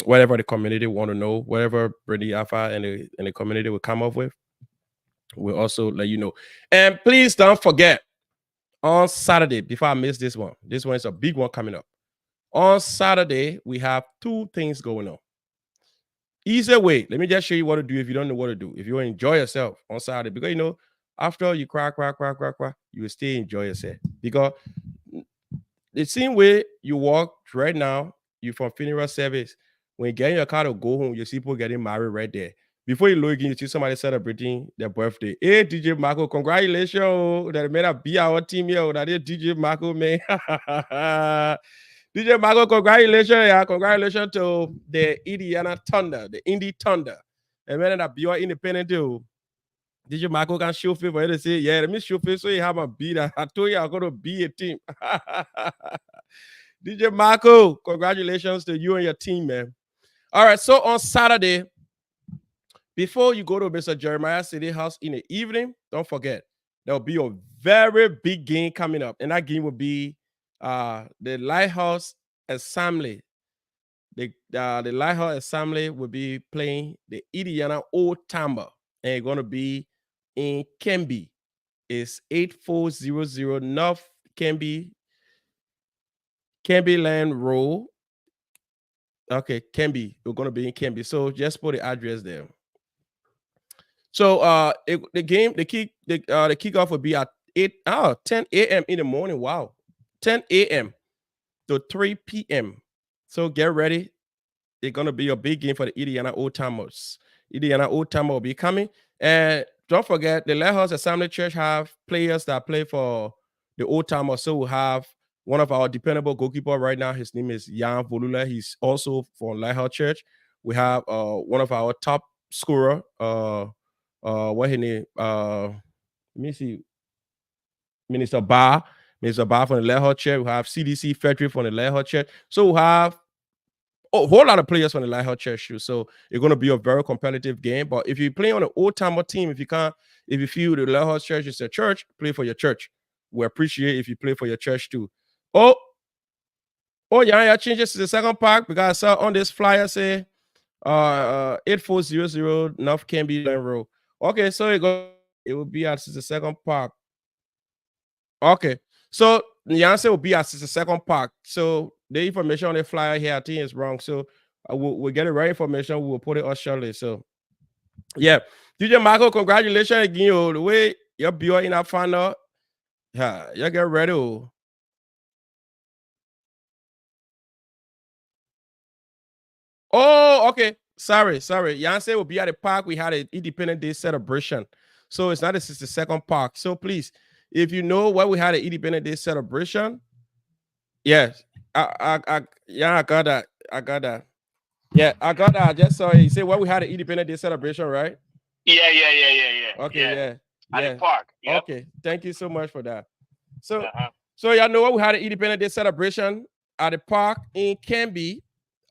whatever the community want to know, whatever Brady Alpha and the community will come up with, we'll also let you know. And please don't forget, on Saturday, before I miss this one is a big one coming up. On Saturday, we have two things going on. Easy way. Let me just show you what to do if you don't know what to do. If you want to enjoy yourself on Saturday, because after you cry, you will still enjoy yourself. Because the same way you walk right now, you from funeral service. When you get in your car to go home, you see people getting married right there. Before you look in, you see somebody celebrating their birthday. Hey, DJ Marco, congratulations. That made a be our team here. That is DJ Marco, man. DJ Marco, congratulations. Yeah, congratulations to the Indiana Thunder, the Indy Thunder. And man, that be your independent too. DJ Marco can show favor. They say, yeah, let me show favor so you have a beat. I told you I'm going to be a team. DJ Marco, congratulations to you and your team, man. All right, so on Saturday, before you go to Mr. Jeremiah City House in the evening, don't forget, There'll be a very big game coming up, and that game will be the Lighthouse Assembly. The Lighthouse Assembly will be playing the Indiana Old Timer, and it's gonna be in Kenby. It's 8400 North Kenby Land Road. Okay, Kenby. We're gonna be in Kenby. So just put the address there. So the kickoff will be at 10 a.m. in the morning. Wow. 10 a.m. to 3 p.m. So get ready. It's gonna be a big game for the Indiana Old Timers. Indiana Old Timer will be coming. And don't forget, the Lighthouse Assembly Church have players that play for the Old Timers. So we have one of our dependable goalkeeper right now. His name is Jan Volula. He's also from Lighthouse Church. We have one of our top scorer, what his name? Let me see. Minister Barr from the Lighthouse Church. We have CDC Frederick from the Lighthouse Church. So we have a whole lot of players from the Lighthouse Church too. So it's going to be a very competitive game. But if you play on an old timer team, if you feel the Lighthouse Church is a church, play for your church. We appreciate if you play for your church too. Oh, yeah, changes to the second park because I saw on this flyer say 8400 North Canby Lane Road. Okay, so it will be at the second park. Okay, so the answer will be at the second park. So the information on the flyer here, I think is wrong. So we'll get the right information. We'll put it on shortly. So yeah, DJ Michael, congratulations again. Oh, the way you're building in that final, yeah, you get ready. Oh. Oh, okay. Sorry. Yancey will be at the park. We had an Independence Day celebration. So it's not a 62nd park. So please, if you know where we had an Independence Day celebration, yes. I got that. Yeah, I got that. I just saw it. You say where we had an Independence Day celebration, right? Yeah. Okay, yeah. At the park. Yep. Okay. Thank you so much for that. So so y'all know what we had an Independence Day celebration at the park in Canby.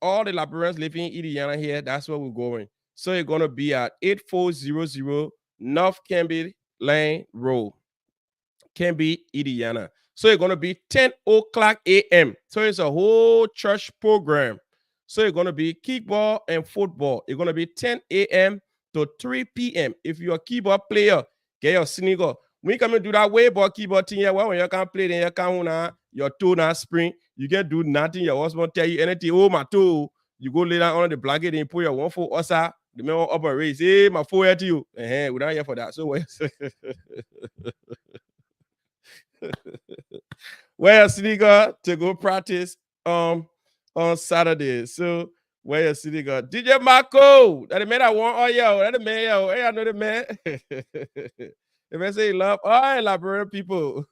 All the Liberians living in Indiana here, that's where we're going. So it's gonna be at 8400 North Canby Lane Road, Canby, Indiana. So it's gonna be 10 o'clock a.m. So it's a whole church program. So it's gonna be kickball and football. It's gonna be 10 a.m. to 3 p.m. If you're a keyboard player, get your sneaker. When you come and do that way ball keyboard thing here, when you can't play, then you can't your toe now spring. You can do nothing. Your husband tell you anything. Oh, my toe. You go lay down on the blanket and put your one foot outside. The man up and raise. Hey, my foot at you. We're not here for that. So wear a sneaker to go practice on Saturday. So wear a sneaker. DJ Marco, that the man I want. Oh, yo, that the man, yo. Hey, I know the man. The man say he love all Liberian people.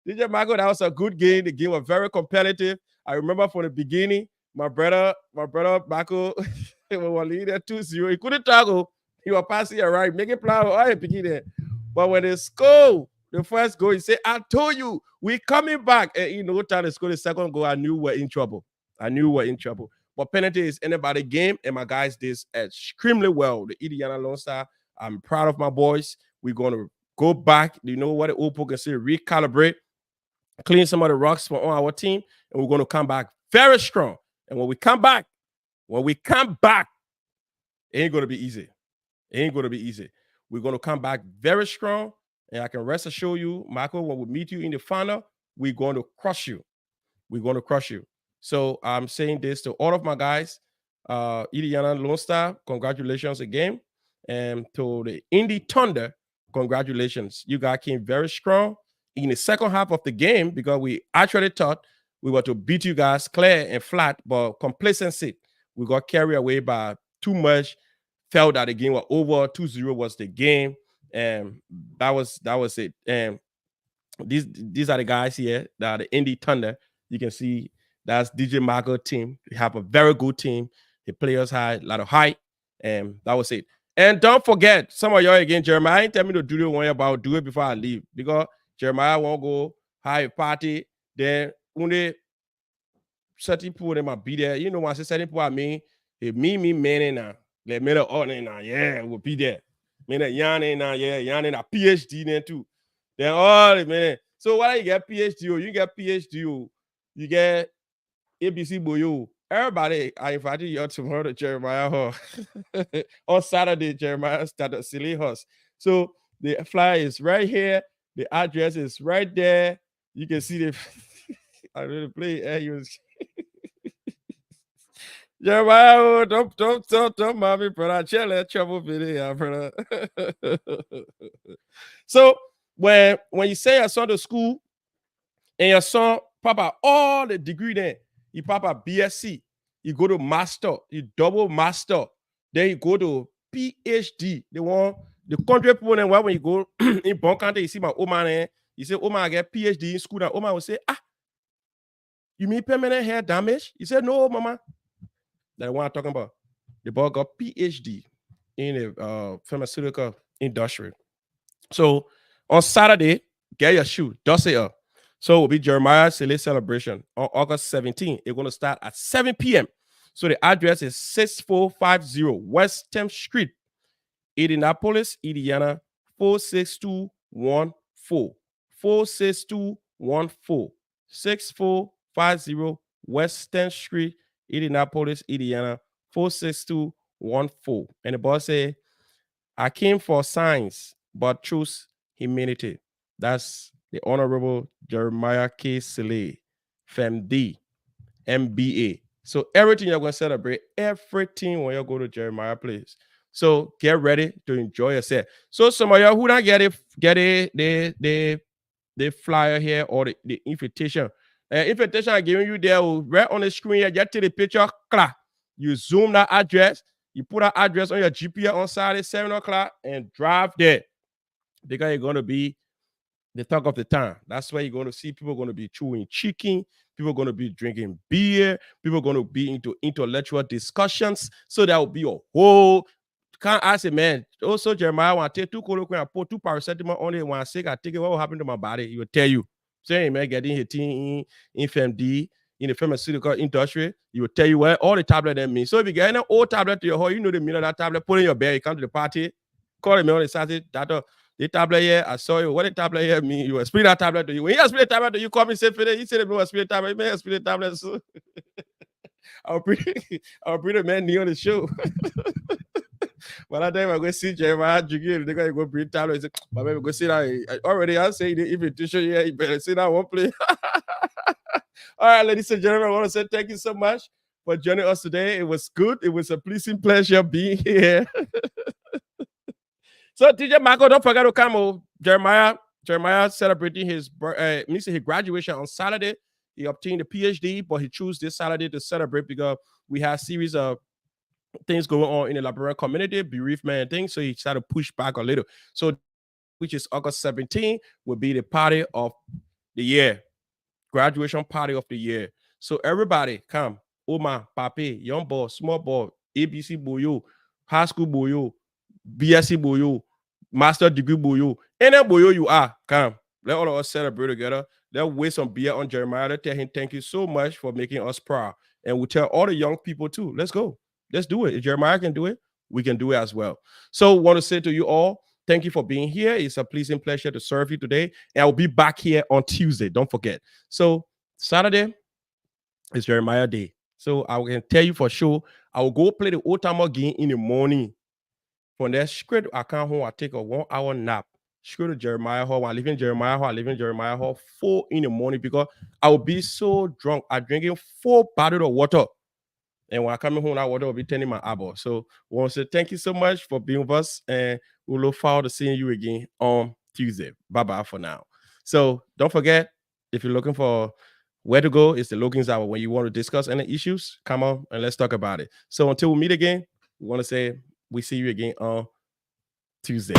DJ Marco, that was a good game. The game was very competitive. I remember from the beginning, my brother Marco, we were leading 2-0. He couldn't tackle. He was passing it right, making plan. Oh, he begin there. But when they score, the first goal, he said, I told you, we coming back. And in no time to score the second goal, I knew we're in trouble. But penalty is ended by the game, and my guys did extremely well. The Indiana Lone Star, I'm proud of my boys. We're going to go back. You know what the old people can say, recalibrate, clean some of the rocks from our team, and we're going to come back very strong. And when we come back, it ain't going to be easy. We're going to come back very strong, and I can rest assure you, Michael, when we meet you in the final, we're going to crush you. So I'm saying this to all of my guys. Indiana Lone Star, congratulations again. And to the Indy Thunder, congratulations. You guys came very strong in the second half of the game because we actually thought we were to beat you guys clear and flat, but complacency. We got carried away by too much. Felt that the game was over. 2-0 was the game. And that was it. And these are the guys here that are the Indy Thunder. You can see that's DJ Marco team. They have a very good team. The players had a lot of height, and that was it. And don't forget, some of y'all again, Jeremiah ain't tell me to do the one about do it before I leave because Jeremiah won't go have a party. Then only certain people they might be there. You know, when I say certain people, I mean, it me man now. Let me the now, yeah, we'll be there. Me the yarn now, yeah, yarn a PhD then too. Then all the man. So why you get PhD, you get PhD, you get ABC Boyo. Everybody, I invited you tomorrow to Jeremiah Hall. On Saturday, Jeremiah started Silly Horse. So the flyer is right here. The address is right there. You can see the I really play. He was Jeremiah, oh, don't mind me, brother. Chill that trouble video, brother. So when you say your son to school and your son papa all the degree there, you papa BSc, you go to master, you double master, then you go to PhD. They want the country people and when you go in Bon Country, you see my Oma there, you say, Oma, I get PhD in school. And Oma will say, you mean permanent hair damage? You said, no, mama. That's what I'm talking about. The boy got PhD in the pharmaceutical industry. So on Saturday, get your shoe, dust it up. So it will be Jeremiah Silly celebration on August 17th. It's going to start at 7 p.m. So the address is 6450 West 10th Street, Indianapolis, Indiana, 46214. 46214. 6450 West 10th Street, Indianapolis, Indiana, 46214. And the boss said, I came for science, but choose humanity. That's the Honorable Jeremiah K. Silly, FMD, MBA. So everything you're going to celebrate, everything when you go to Jeremiah place. So get ready to enjoy yourself. So some of y'all who don't get the flyer here or the invitation. Invitation I'm giving you there right on the screen. Just take the picture, clap. You zoom that address. You put that address on your GPS on Saturday, 7 o'clock, and drive there. Because you're going to be the talk of the town. That's where you're going to see people going to be chewing chicken. People are going to be drinking beer. People are going to be into intellectual discussions. So that will be a whole. Can't ask a man. Also, Jeremiah, when I take 2 chloroquine, I put 2 paracetamol on it. When I sick, I take it. What will happen to my body? He will tell you. Saying, man, getting hit in FMD, in the pharmaceutical industry, you will tell you what all the tablet that means. So if you get an old tablet to your home, you know the meaning of that tablet, put in your bed, you come to the party, call me on the Saturday, the tablet here, I saw you. What the tablet here mean? You explain that tablet to you. When you explain the tablet to you, come and say, you say, the explain the tablet, you may explain the tablet. So I'll bring the man near the show. By that time, I go see Jeremiah drinking, they're going to go bring tablet. Say, but maybe go sit down. Already, I say the invitation here, you better sit down, one play. All right, ladies and gentlemen, I want to say thank you so much for joining us today. It was good. It was a pleasing pleasure being here. So, DJ Michael, don't forget to come. Jeremiah celebrating his graduation on Saturday. He obtained a PhD, but he chose this Saturday to celebrate because we have a series of things going on in the Liberian community, bereavement and things. So he tried to push back a little. So, which is August 17th, will be the party of the year. Graduation party of the year. So everybody come. Oma, Papi, young boy, small boy, ABC boyo, high school boyo, BSc boyo, master degree boyo. Any boyo you are, come. Let all of us celebrate together. Let's waste some beer on Jeremiah. Let's tell him thank you so much for making us proud. And we tell all the young people too, let's go. Let's do it. If Jeremiah can do it, we can do it as well. So want to say to you all, thank you for being here. It's a pleasing pleasure to serve you today. And I'll be back here on Tuesday. Don't forget. So Saturday is Jeremiah Day. So I can tell you for sure, I will go play the old timer game in the morning. From there, straight I come home, I take a 1 hour nap. Straight to Jeremiah Hall. When I live in Jeremiah Hall, I live in Jeremiah Hall 4 in the morning because I will be so drunk. I'm drinking 4 bottles of water. And when I come home, that water will be turning my eyeball. So I want to say thank you so much for being with us. And we'll look forward to seeing you again on Tuesday. Bye-bye for now. So don't forget, if you're looking for where to go, it's the Logan's Hour. When you want to discuss any issues, come on and let's talk about it. So until we meet again, we want to say we see you again on Tuesday.